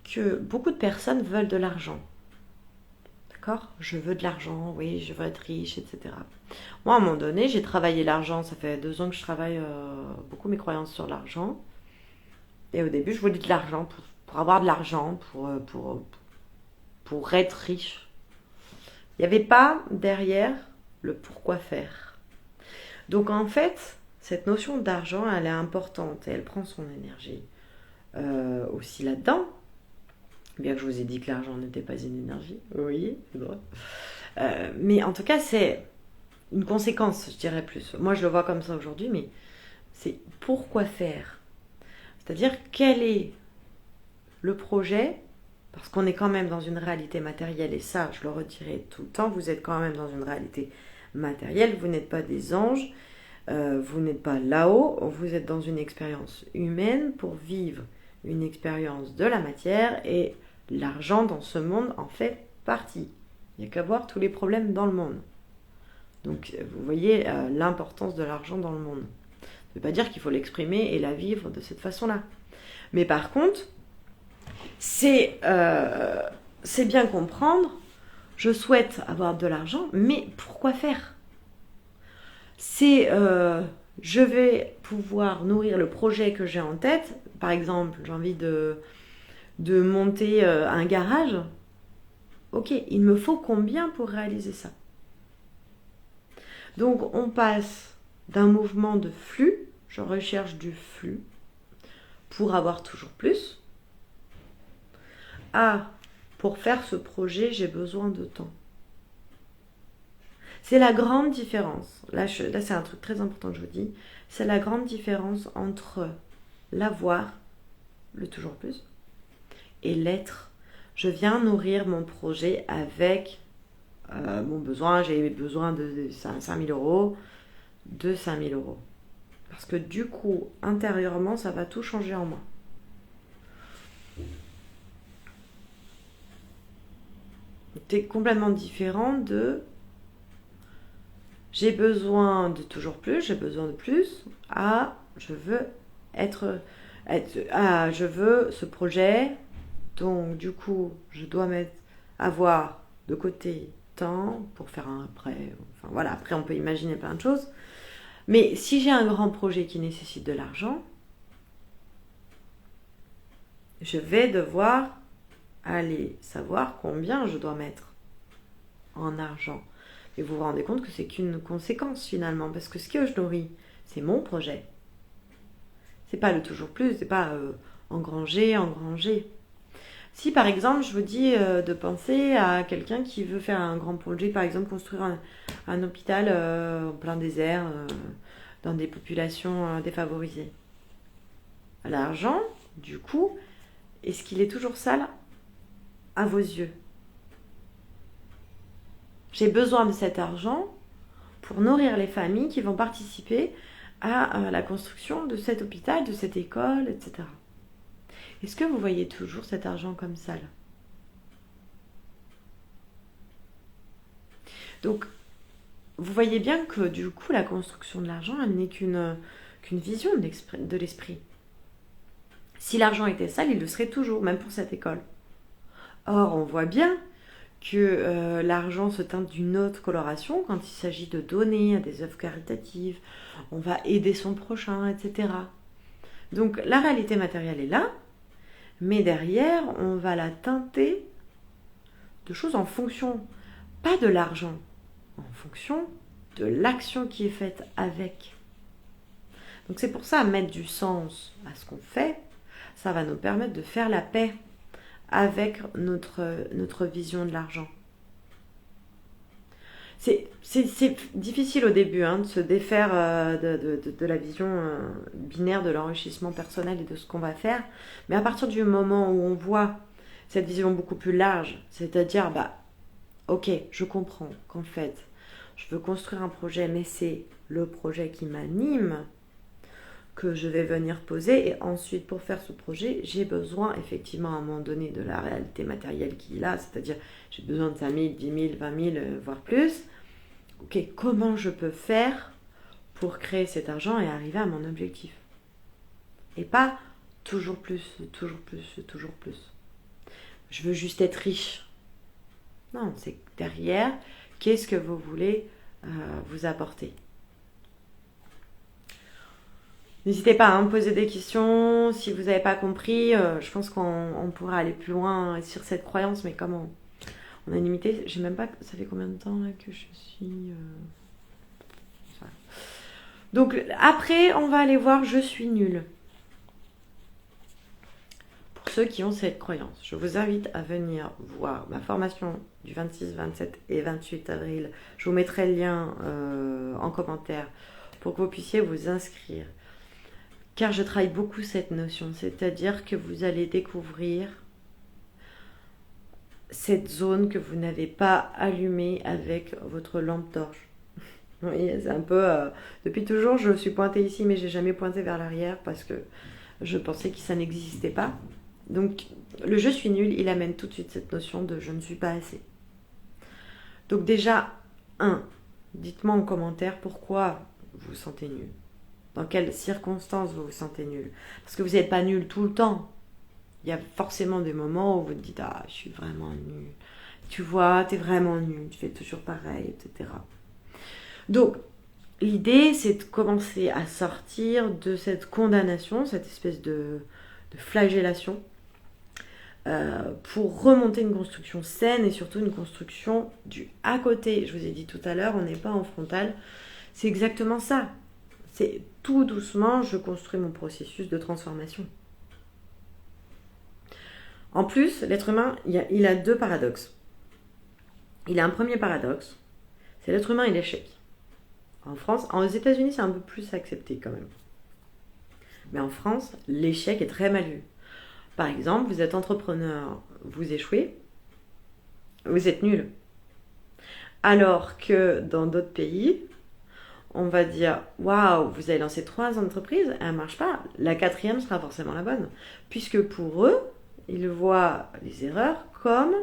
que beaucoup de personnes veulent de l'argent. D'accord ? Je veux de l'argent, oui, je veux être riche, etc. Moi, à un moment donné, j'ai travaillé l'argent. Ça fait 2 ans que je travaille beaucoup mes croyances sur l'argent. Et au début, je voulais de l'argent pour avoir de l'argent, pour être riche. Il n'y avait pas derrière le pourquoi faire. Donc en fait, cette notion d'argent, elle est importante et elle prend son énergie aussi là-dedans. Bien que je vous ai dit que l'argent n'était pas une énergie. Oui, c'est vrai. Mais en tout cas, c'est une conséquence, je dirais plus. Moi, je le vois comme ça aujourd'hui, mais c'est pourquoi faire. C'est-à-dire, quel est le projet ? Parce qu'on est quand même dans une réalité matérielle, et ça, je le redirai tout le temps, vous êtes quand même dans une réalité matérielle, vous n'êtes pas des anges, vous n'êtes pas là-haut, vous êtes dans une expérience humaine pour vivre une expérience de la matière, et l'argent dans ce monde en fait partie. Il n'y a qu'à voir tous les problèmes dans le monde. Donc vous voyez l'importance de l'argent dans le monde. Ça ne veut pas dire qu'il faut l'exprimer et la vivre de cette façon-là. Mais par contre, c'est bien comprendre, je souhaite avoir de l'argent, mais pourquoi faire ? C'est je vais pouvoir nourrir le projet que j'ai en tête. Par exemple, j'ai envie de monter un garage. Ok, il me faut combien pour réaliser ça ? Donc on passe d'un mouvement de flux, je recherche du flux pour avoir toujours plus, à pour faire ce projet, j'ai besoin de temps. C'est la grande différence. Là, c'est un truc très important que je vous dis. C'est la grande différence entre l'avoir, le toujours plus, et l'être. Je viens nourrir mon projet avec mon besoin. J'ai besoin de 5 000 euros, de 5 000 euros. Parce que du coup, intérieurement, ça va tout changer en moi. C'est complètement différent de j'ai besoin de toujours plus, j'ai besoin de plus, à je veux je veux ce projet, donc du coup je dois avoir de côté temps pour faire un prêt. Enfin voilà, après on peut imaginer plein de choses. Mais si j'ai un grand projet qui nécessite de l'argent, je vais devoir aller savoir combien je dois mettre en argent. Et vous vous rendez compte que c'est qu'une conséquence finalement, parce que ce que je nourris, c'est mon projet. C'est pas le toujours plus, c'est pas engranger. Si par exemple je vous dis de penser à quelqu'un qui veut faire un grand projet, par exemple construire un hôpital en plein désert, dans des populations défavorisées. L'argent, du coup, est-ce qu'il est toujours sale à vos yeux ? J'ai besoin de cet argent pour nourrir les familles qui vont participer à la construction de cet hôpital, de cette école, etc. Est-ce que vous voyez toujours cet argent comme sale ? Donc, vous voyez bien que du coup, la construction de l'argent, elle n'est qu'une vision de l'esprit. Si l'argent était sale, il le serait toujours, même pour cette école. Or, on voit bien que l'argent se teinte d'une autre coloration quand il s'agit de donner à des œuvres caritatives, on va aider son prochain, etc. Donc la réalité matérielle est là, mais derrière, on va la teinter de choses en fonction, pas de l'argent, en fonction de l'action qui est faite avec. Donc c'est pour ça, mettre du sens à ce qu'on fait, ça va nous permettre de faire la paix avec notre vision de l'argent. C'est difficile au début de se défaire de la vision binaire de l'enrichissement personnel et de ce qu'on va faire. Mais à partir du moment où on voit cette vision beaucoup plus large, c'est-à-dire, ok, je comprends qu'en fait, je veux construire un projet, mais c'est le projet qui m'anime que je vais venir poser. Et ensuite, pour faire ce projet, j'ai besoin effectivement à un moment donné de la réalité matérielle qui est là, c'est-à-dire j'ai besoin de 5 000, 10 000, 20 000, voire plus. Ok, comment je peux faire pour créer cet argent et arriver à mon objectif? Et pas toujours plus, toujours plus, toujours plus. Je veux juste être riche. Non, c'est derrière, qu'est-ce que vous voulez vous apporter? N'hésitez pas à me poser des questions. Si vous n'avez pas compris, je pense qu'on pourra aller plus loin sur cette croyance, mais comment on a une limité. J'ai même pas. Ça fait combien de temps là que je suis. Voilà. Donc après, on va aller voir je suis nulle. Pour ceux qui ont cette croyance, je vous invite à venir voir ma formation du 26, 27 et 28 avril. Je vous mettrai le lien en commentaire pour que vous puissiez vous inscrire. Car je travaille beaucoup cette notion, c'est-à-dire que vous allez découvrir cette zone que vous n'avez pas allumée avec votre lampe torche. Oui, c'est un peu... depuis toujours, je suis pointée ici, mais j'ai jamais pointé vers l'arrière parce que je pensais que ça n'existait pas. Donc, le je suis nul, il amène tout de suite cette notion de je ne suis pas assez. Donc déjà, dites-moi en commentaire pourquoi vous vous sentez nul. Dans quelles circonstances vous vous sentez nul. Parce que vous n'êtes pas nul tout le temps. Il y a forcément des moments où vous te dites « Ah, je suis vraiment nul. » Tu vois, tu es vraiment nul. Tu fais toujours pareil, etc. Donc, l'idée, c'est de commencer à sortir de cette condamnation, cette espèce de flagellation, pour remonter une construction saine et surtout une construction du à côté. Je vous ai dit tout à l'heure, on n'est pas en frontal. C'est exactement ça. C'est tout doucement, je construis mon processus de transformation. En plus, l'être humain, il a deux paradoxes. Il a un premier paradoxe, c'est l'être humain et l'échec. En France, aux États-Unis, c'est un peu plus accepté quand même. Mais en France, l'échec est très mal vu. Par exemple, vous êtes entrepreneur, vous échouez, vous êtes nul. Alors que dans d'autres pays, on va dire « Waouh, vous avez lancé 3 entreprises, elles ne marchent pas. La 4e sera forcément la bonne. » Puisque pour eux, ils voient les erreurs comme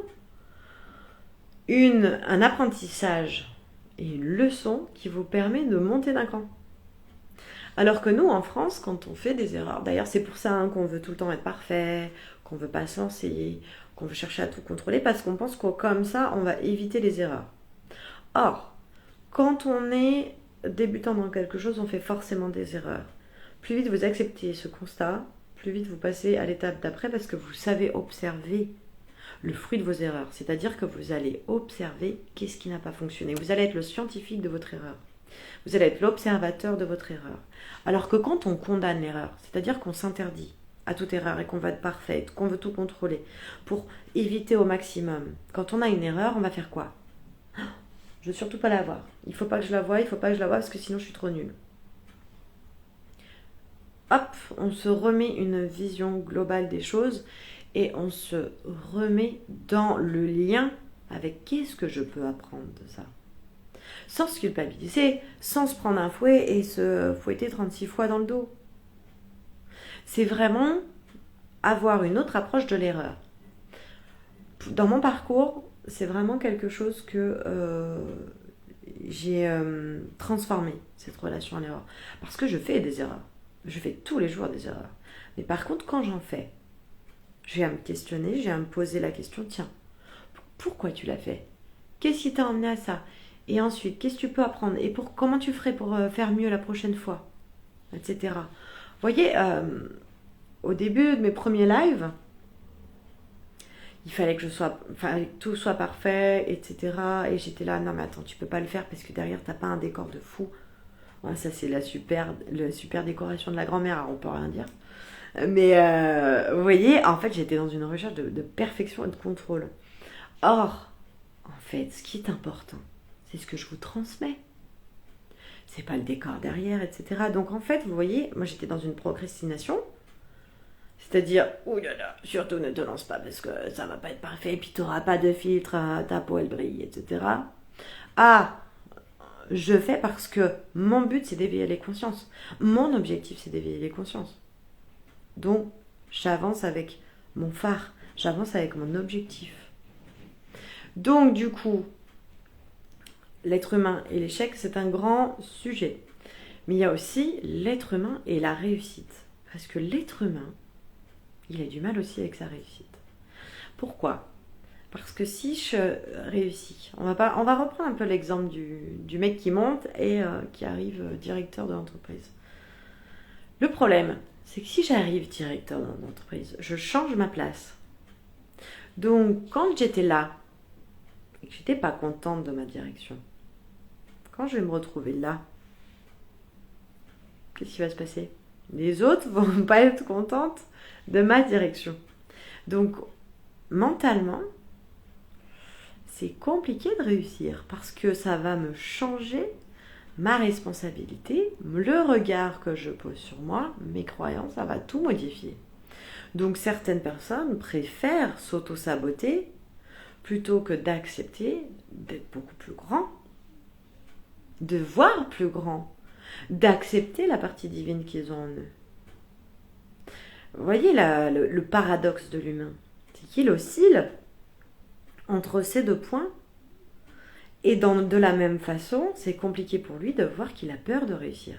un apprentissage et une leçon qui vous permet de monter d'un cran. Alors que nous, en France, quand on fait des erreurs, d'ailleurs c'est pour ça qu'on veut tout le temps être parfait, qu'on ne veut pas se lancer, qu'on veut chercher à tout contrôler, parce qu'on pense que comme ça, on va éviter les erreurs. Or, quand on est débutant dans quelque chose, on fait forcément des erreurs. Plus vite vous acceptez ce constat, plus vite vous passez à l'étape d'après parce que vous savez observer le fruit de vos erreurs. C'est-à-dire que vous allez observer qu'est-ce qui n'a pas fonctionné. Vous allez être le scientifique de votre erreur. Vous allez être l'observateur de votre erreur. Alors que quand on condamne l'erreur, c'est-à-dire qu'on s'interdit à toute erreur et qu'on va être parfaite, qu'on veut tout contrôler pour éviter au maximum. Quand on a une erreur, on va faire quoi ? Je ne veux surtout pas la voir. Il ne faut pas que je la voie, parce que sinon je suis trop nulle. Hop, on se remet une vision globale des choses et on se remet dans le lien avec qu'est-ce que je peux apprendre de ça. Sans se culpabiliser, sans se prendre un fouet et se fouetter 36 fois dans le dos. C'est vraiment avoir une autre approche de l'erreur. Dans mon parcours, c'est vraiment quelque chose que j'ai transformé, cette relation à l'erreur. Parce que je fais des erreurs. Je fais tous les jours des erreurs. Mais par contre, quand j'en fais, J'ai à me questionner, j'ai à me poser la question, tiens, pourquoi tu l'as fait? Qu'est-ce qui t'a emmené à ça? Et ensuite, qu'est-ce que tu peux apprendre? Et comment tu ferais pour faire mieux la prochaine fois? Etc. Vous voyez, au début de mes premiers lives, il fallait que tout soit parfait, etc. Et j'étais là, non mais attends, tu peux pas le faire parce que derrière t'as pas un décor de fou. Ouais, ça c'est la super décoration de la grand-mère, alors on peut rien dire. Mais vous voyez, en fait j'étais dans une recherche de perfection et de contrôle. Or, en fait, ce qui est important, c'est ce que je vous transmets. C'est pas le décor derrière, etc. Donc en fait, vous voyez, moi j'étais dans une procrastination. C'est-à-dire, ouh là là, surtout ne te lance pas parce que ça va pas être parfait, et puis tu n'auras pas de filtre, ta peau elle brille, etc. Ah, je fais parce que mon but c'est d'éveiller les consciences. Mon objectif c'est d'éveiller les consciences. Donc, j'avance avec mon phare, j'avance avec mon objectif. Donc, du coup, l'être humain et l'échec, c'est un grand sujet. Mais il y a aussi l'être humain et la réussite. Parce que l'être humain, il a du mal aussi avec sa réussite. Pourquoi? Parce que si je réussis, on va reprendre un peu l'exemple du mec qui monte et qui arrive directeur de l'entreprise. Le problème, c'est que si j'arrive directeur de l'entreprise, je change ma place. Donc, quand j'étais là, et que j'étais pas contente de ma direction, quand je vais me retrouver là, qu'est-ce qui va se passer? Les autres vont pas être contentes de ma direction. Donc, mentalement, c'est compliqué de réussir parce que ça va me changer ma responsabilité, le regard que je pose sur moi, mes croyances, ça va tout modifier. Donc certaines personnes préfèrent s'auto-saboter plutôt que d'accepter d'être beaucoup plus grand, de voir plus grand, d'accepter la partie divine qu'ils ont en eux. Vous voyez le paradoxe de l'humain, c'est qu'il oscille entre ces deux points. Et de la même façon, c'est compliqué pour lui de voir qu'il a peur de réussir.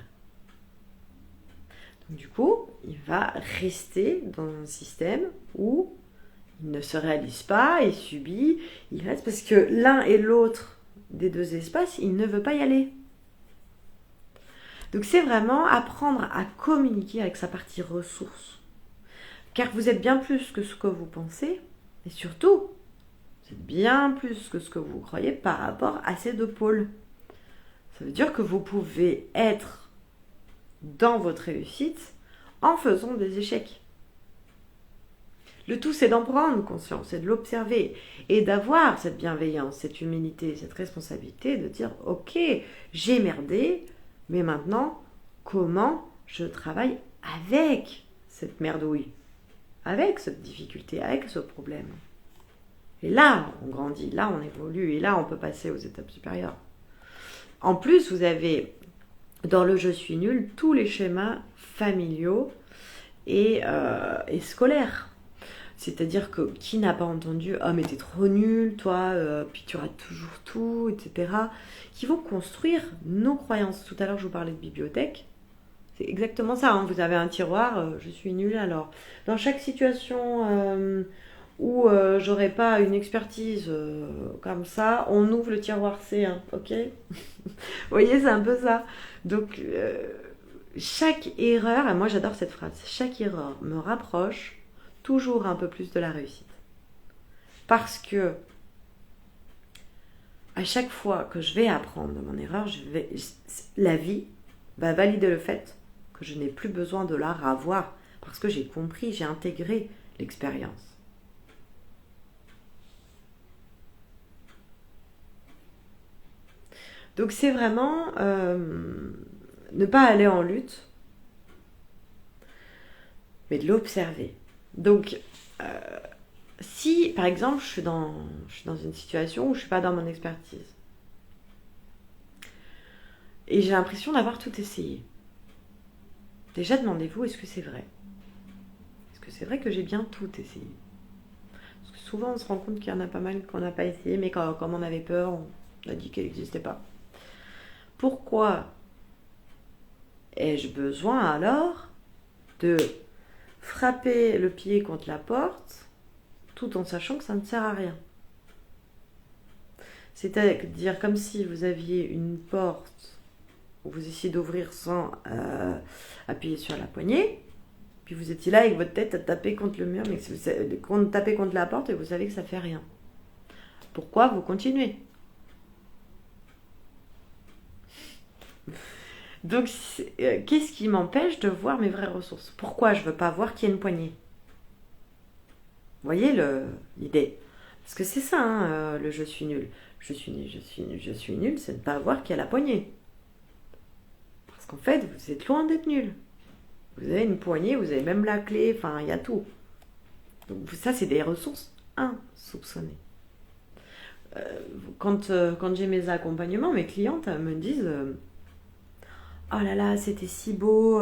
Donc, du coup, il va rester dans un système où il ne se réalise pas, il subit, il reste parce que l'un et l'autre des deux espaces, il ne veut pas y aller. Donc c'est vraiment apprendre à communiquer avec sa partie ressources. Car vous êtes bien plus que ce que vous pensez, et surtout, c'est bien plus que ce que vous croyez par rapport à ces deux pôles. Ça veut dire que vous pouvez être dans votre réussite en faisant des échecs. Le tout, c'est d'en prendre conscience, c'est de l'observer et d'avoir cette bienveillance, cette humilité, cette responsabilité de dire « Ok, j'ai merdé, mais maintenant, comment je travaille avec cette merdouille, avec cette difficulté, avec ce problème ?» Et là, on grandit, là, on évolue, et là, on peut passer aux étapes supérieures. En plus, vous avez, dans le je suis nul, tous les schémas familiaux et scolaires. C'est-à-dire que qui n'a pas entendu « Ah, mais t'es trop nul, toi, puis tu rates toujours tout, etc. » qui vont construire nos croyances. Tout à l'heure, je vous parlais de bibliothèque. C'est exactement ça, hein. Vous avez un tiroir, je suis nul, alors. Dans chaque situation... où j'aurais pas une expertise comme ça, on ouvre le tiroir C1, ok? Vous voyez, c'est un peu ça. Donc, chaque erreur, et moi j'adore cette phrase, chaque erreur me rapproche toujours un peu plus de la réussite. Parce que à chaque fois que je vais apprendre de mon erreur, la vie va valider le fait que je n'ai plus besoin de la revoir. Parce que j'ai compris, j'ai intégré l'expérience. Donc c'est vraiment ne pas aller en lutte, mais de l'observer. Donc si par exemple je suis dans une situation où je ne suis pas dans mon expertise et j'ai l'impression d'avoir tout essayé, déjà demandez-vous est-ce que c'est vrai? Est-ce que c'est vrai que j'ai bien tout essayé? Parce que souvent on se rend compte qu'il y en a pas mal qu'on n'a pas essayé, mais comme on avait peur, on a dit qu'elle n'existait pas. Pourquoi ai-je besoin alors de frapper le pied contre la porte tout en sachant que ça ne sert à rien. C'est-à-dire comme si vous aviez une porte où vous essayez d'ouvrir sans appuyer sur la poignée, puis vous étiez là avec votre tête à taper contre le mur, mais taper contre la porte et vous savez que ça ne fait rien. Pourquoi vous continuez? Donc, qu'est-ce qui m'empêche de voir mes vraies ressources? Pourquoi je ne veux pas voir qu'il y a une poignée? Vous voyez l'idée? Parce que c'est ça, hein, le je suis nul. Je suis nul, je suis nul, je suis nul, c'est ne pas voir qu'il y a la poignée. Parce qu'en fait, vous êtes loin d'être nul. Vous avez une poignée, vous avez même la clé, enfin, il y a tout. Donc, ça, c'est des ressources insoupçonnées. Quand j'ai mes accompagnements, mes clientes me disent oh là là, c'était si beau,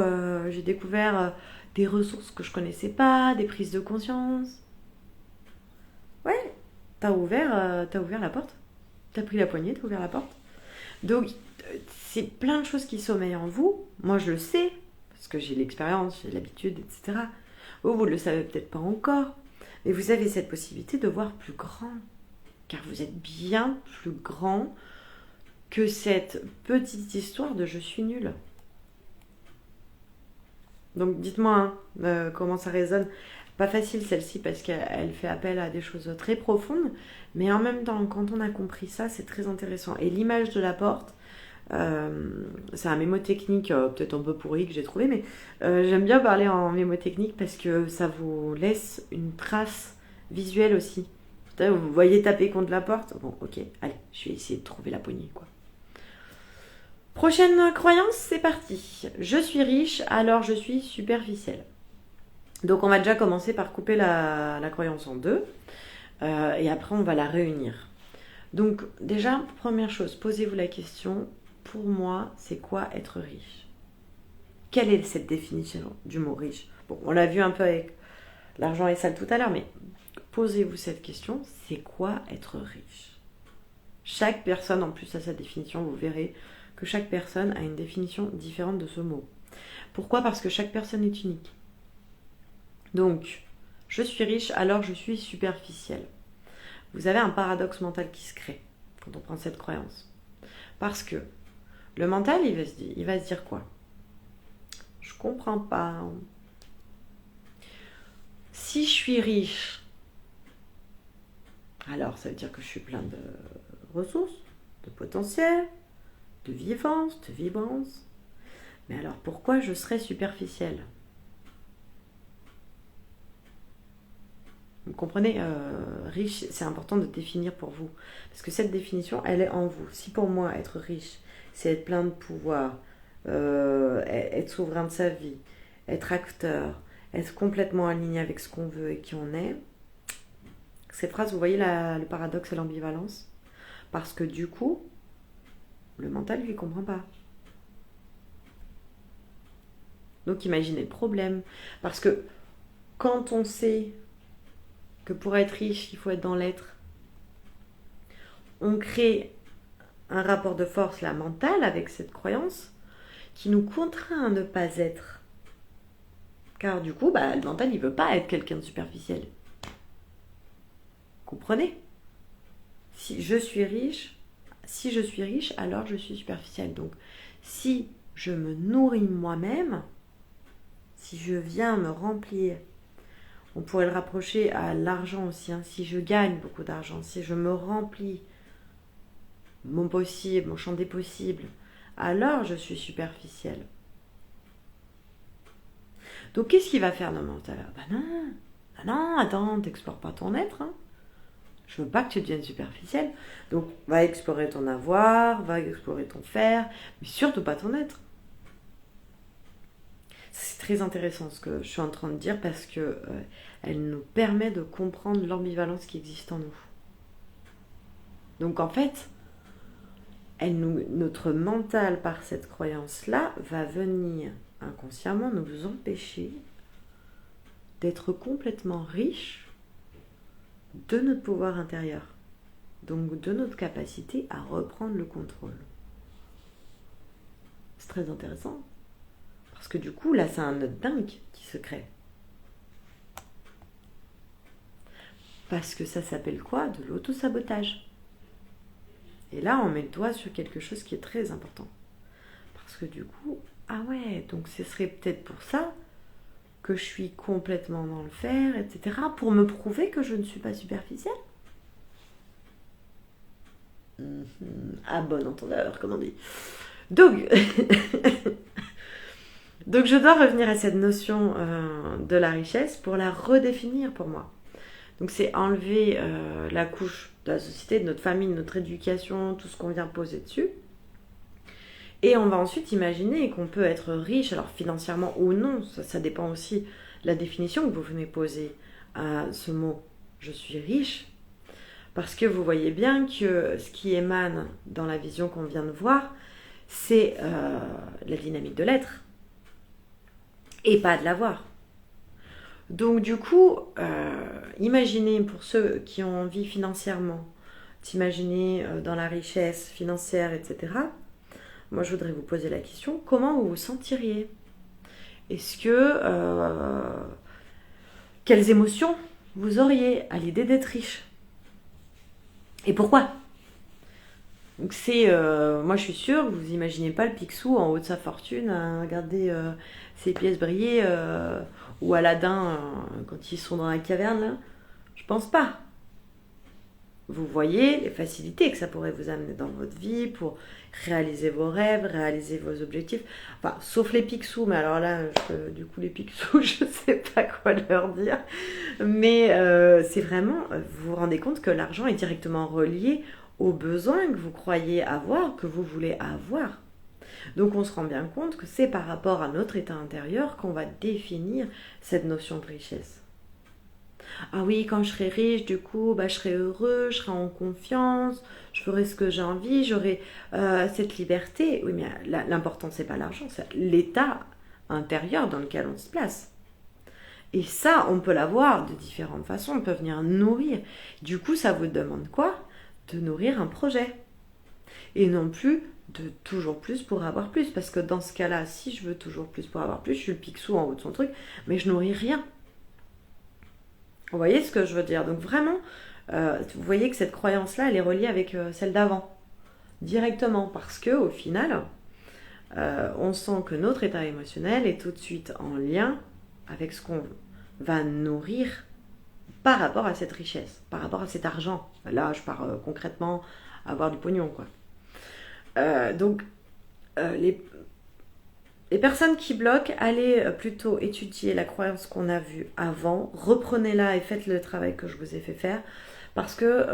j'ai découvert des ressources que je connaissais pas, des prises de conscience. Ouais, t'as ouvert la porte, t'as pris la poignée, t'as ouvert la porte. Donc, c'est plein de choses qui sommeillent en vous. Moi, je le sais, parce que j'ai l'expérience, j'ai l'habitude, etc. Vous ne le savez peut-être pas encore, mais vous avez cette possibilité de voir plus grand. Car vous êtes bien plus grand que cette petite histoire de je suis nul. Donc dites-moi comment ça résonne. Pas facile celle-ci parce qu'elle fait appel à des choses très profondes, mais en même temps, quand on a compris ça, c'est très intéressant. Et l'image de la porte, c'est un mémotechnique peut-être un peu pourri que j'ai trouvé, mais j'aime bien parler en mémotechnique parce que ça vous laisse une trace visuelle aussi. Vous voyez taper contre la porte. Bon, ok, allez, je vais essayer de trouver la poignée, quoi. Prochaine croyance, c'est parti. Je suis riche, alors je suis superficielle. Donc on va déjà commencer par couper la croyance en deux. Et après, on va la réunir. Donc déjà, première chose, posez-vous la question, pour moi, c'est quoi être riche? Quelle est cette définition du mot riche? Bon, on l'a vu un peu avec l'argent est sale tout à l'heure, mais posez-vous cette question, c'est quoi être riche? Chaque personne, en plus, a sa définition, vous verrez que chaque personne a une définition différente de ce mot. Pourquoi? Parce que chaque personne est unique. Donc, je suis riche, alors je suis superficielle. Vous avez un paradoxe mental qui se crée quand on prend cette croyance. Parce que le mental, il va se dire quoi? Je comprends pas. Si je suis riche, alors ça veut dire que je suis plein de ressources, de potentiel, de vivance, de vibrance. Mais alors pourquoi je serais superficielle? Vous comprenez, riche, c'est important de définir pour vous. Parce que cette définition, elle est en vous. Si pour moi, être riche, c'est être plein de pouvoir, être souverain de sa vie, être acteur, être complètement aligné avec ce qu'on veut et qui on est, cette phrase, vous voyez le paradoxe et l'ambivalence? Parce que du coup, le mental, lui, ne comprend pas. Donc imaginez le problème. Parce que quand on sait que pour être riche, il faut être dans l'être, on crée un rapport de force, la mentale, avec cette croyance, qui nous contraint à ne pas être. Car du coup, le mental, il ne veut pas être quelqu'un de superficiel. Comprenez? Si je suis riche, alors je suis superficielle. Donc, si je me nourris moi-même, si je viens me remplir, on pourrait le rapprocher à l'argent aussi, hein. Si je gagne beaucoup d'argent, si je me remplis mon possible, mon champ des possibles, alors je suis superficielle. Donc qu'est-ce qu'il va faire le mental? Non, attends, t'explores pas ton être, hein. Je veux pas que tu deviennes superficielle. Donc va explorer ton avoir, va explorer ton faire, mais surtout pas ton être. C'est très intéressant ce que je suis en train de dire parce que elle nous permet de comprendre l'ambivalence qui existe en nous. Donc en fait, notre mental, par cette croyance-là, va venir inconsciemment nous empêcher d'être complètement riche de notre pouvoir intérieur, donc de notre capacité à reprendre le contrôle. C'est très intéressant, parce que du coup, là, c'est un nœud dingue qui se crée. Parce que ça s'appelle quoi? De l'auto-sabotage. Et là, on met le doigt sur quelque chose qui est très important. Parce que du coup, ah ouais, donc ce serait peut-être pour ça que je suis complètement dans le faire, etc. Pour me prouver que je ne suis pas superficielle. À bon entendeur, comme on dit. Donc, donc je dois revenir à cette notion de la richesse pour la redéfinir pour moi. Donc c'est enlever la couche de la société, de notre famille, de notre éducation, tout ce qu'on vient poser dessus. Et on va ensuite imaginer qu'on peut être riche, alors financièrement ou non, ça dépend aussi de la définition que vous venez poser à ce mot « je suis riche ». Parce que vous voyez bien que ce qui émane dans la vision qu'on vient de voir, c'est la dynamique de l'être et pas de l'avoir. Donc du coup, imaginez pour ceux qui ont envie financièrement, d'imaginer dans la richesse financière, etc. Moi, je voudrais vous poser la question, comment vous vous sentiriez? Est-ce que... quelles émotions vous auriez à l'idée d'être riche? Et pourquoi? Donc c'est... moi, je suis sûre, vous imaginez pas le Picsou en haut de sa fortune à regarder ses pièces briller ou Aladdin quand ils sont dans la caverne, là. Je pense pas. Vous voyez les facilités que ça pourrait vous amener dans votre vie pour réaliser vos rêves, réaliser vos objectifs. Enfin, sauf les Picsous, mais alors là, du coup, les Picsous, je sais pas quoi leur dire. Mais c'est vraiment, vous vous rendez compte que l'argent est directement relié aux besoins que vous croyez avoir, que vous voulez avoir. Donc on se rend bien compte que c'est par rapport à notre état intérieur qu'on va définir cette notion de richesse. Ah oui, quand je serai riche, du coup, je serai heureux, je serai en confiance, je ferai ce que j'ai envie, j'aurai cette liberté. Oui, mais l'important, c'est pas l'argent, c'est l'état intérieur dans lequel on se place. Et ça, on peut l'avoir de différentes façons, on peut venir nourrir. Du coup, ça vous demande quoi? De nourrir un projet. Et non plus de toujours plus pour avoir plus. Parce que dans ce cas-là, si je veux toujours plus pour avoir plus, je suis le Picsou en haut de son truc, mais je nourris rien. Vous voyez ce que je veux dire? Donc vraiment, vous voyez que cette croyance-là, elle est reliée avec celle d'avant, directement, parce que au final, on sent que notre état émotionnel est tout de suite en lien avec ce qu'on va nourrir par rapport à cette richesse, par rapport à cet argent. Là, je pars concrètement avoir du pognon, quoi. Donc, les personnes qui bloquent, allez plutôt étudier la croyance qu'on a vue avant, reprenez-la et faites le travail que je vous ai fait faire, parce que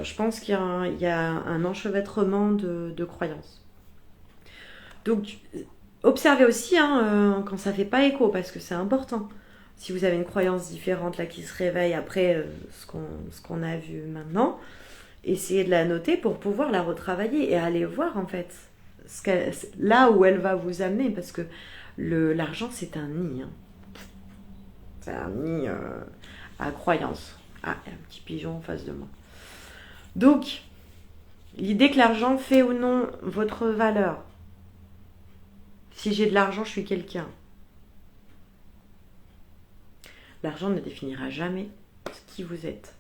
je pense qu'il y a un enchevêtrement de croyances. Donc, observez aussi quand ça ne fait pas écho, parce que c'est important. Si vous avez une croyance différente là qui se réveille après ce qu'on a vu maintenant, essayez de la noter pour pouvoir la retravailler et aller voir en fait là où elle va vous amener, parce que l'argent c'est un nid. C'est un nid à croyance. Ah, il y a un petit pigeon en face de moi. Donc, l'idée que l'argent fait ou non votre valeur. Si j'ai de l'argent, je suis quelqu'un. L'argent ne définira jamais qui vous êtes.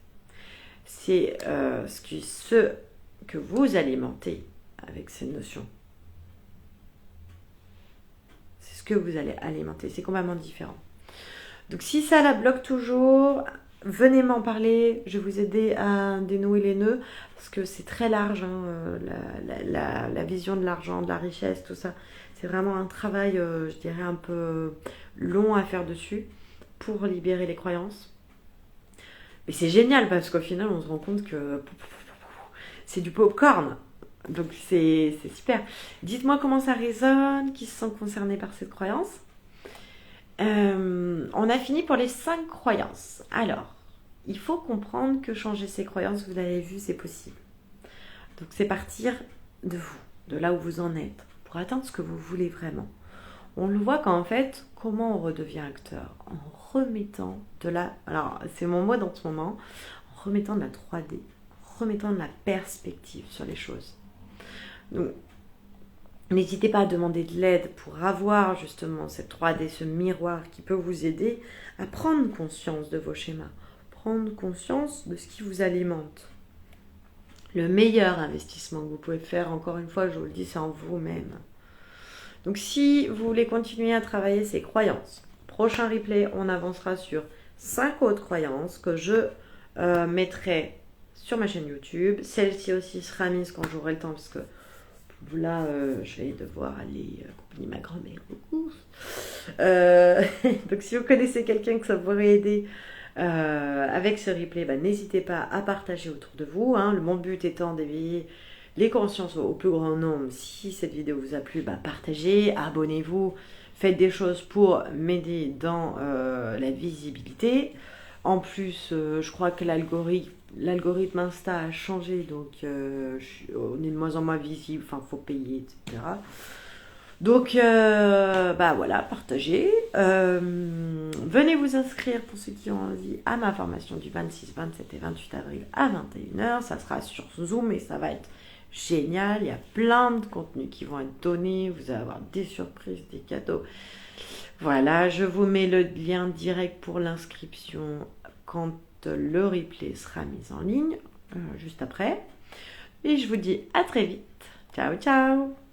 C'est ce que vous alimentez avec ces notions. C'est ce que vous allez alimenter. C'est complètement différent. Donc si ça la bloque toujours, venez m'en parler. Je vais vous aider à dénouer les nœuds. Parce que c'est très large, la vision de l'argent, de la richesse, tout ça. C'est vraiment un travail, je dirais, un peu long à faire dessus pour libérer les croyances. Mais c'est génial parce qu'au final, on se rend compte que c'est du popcorn. Donc c'est super. Dites-moi comment ça résonne, qui se sent concerné par cette croyance. On a fini pour les 5 croyances. Alors, il faut comprendre que changer ses croyances, vous l'avez vu, c'est possible. Donc c'est partir de vous, de là où vous en êtes, pour atteindre ce que vous voulez vraiment. On le voit qu'en fait, comment on redevient acteur? En remettant de la... Alors, c'est mon mot dans ce moment. En remettant de la 3D. En remettant de la perspective sur les choses. Donc, n'hésitez pas à demander de l'aide pour avoir justement cette 3D, ce miroir qui peut vous aider à prendre conscience de vos schémas. prendre conscience de ce qui vous alimente. Le meilleur investissement que vous pouvez faire, encore une fois, je vous le dis, c'est en vous-même. Donc si vous voulez continuer à travailler ces croyances, prochain replay, on avancera sur 5 autres croyances que je mettrai sur ma chaîne YouTube. Celle-ci aussi sera mise quand j'aurai le temps, parce que là, je vais devoir aller accompagner ma grand-mère aux courses. Donc si vous connaissez quelqu'un que ça pourrait aider avec ce replay, n'hésitez pas à partager autour de vous. Mon but étant d'éveiller les consciences au plus grand nombre. Si cette vidéo vous a plu, partagez, abonnez-vous, faites des choses pour m'aider dans la visibilité. En plus, je crois que l'algorithme Insta a changé, donc on est de moins en moins visible, il faut payer, etc. Donc, voilà, partagez. Venez vous inscrire pour ceux qui ont envie à ma formation du 26, 27 et 28 avril à 21h. Ça sera sur Zoom et ça va être génial. Il y a plein de contenus qui vont être donnés. Vous allez avoir des surprises, des cadeaux. Voilà, je vous mets le lien direct pour l'inscription quand le replay sera mis en ligne, juste après. Et je vous dis à très vite. Ciao, ciao!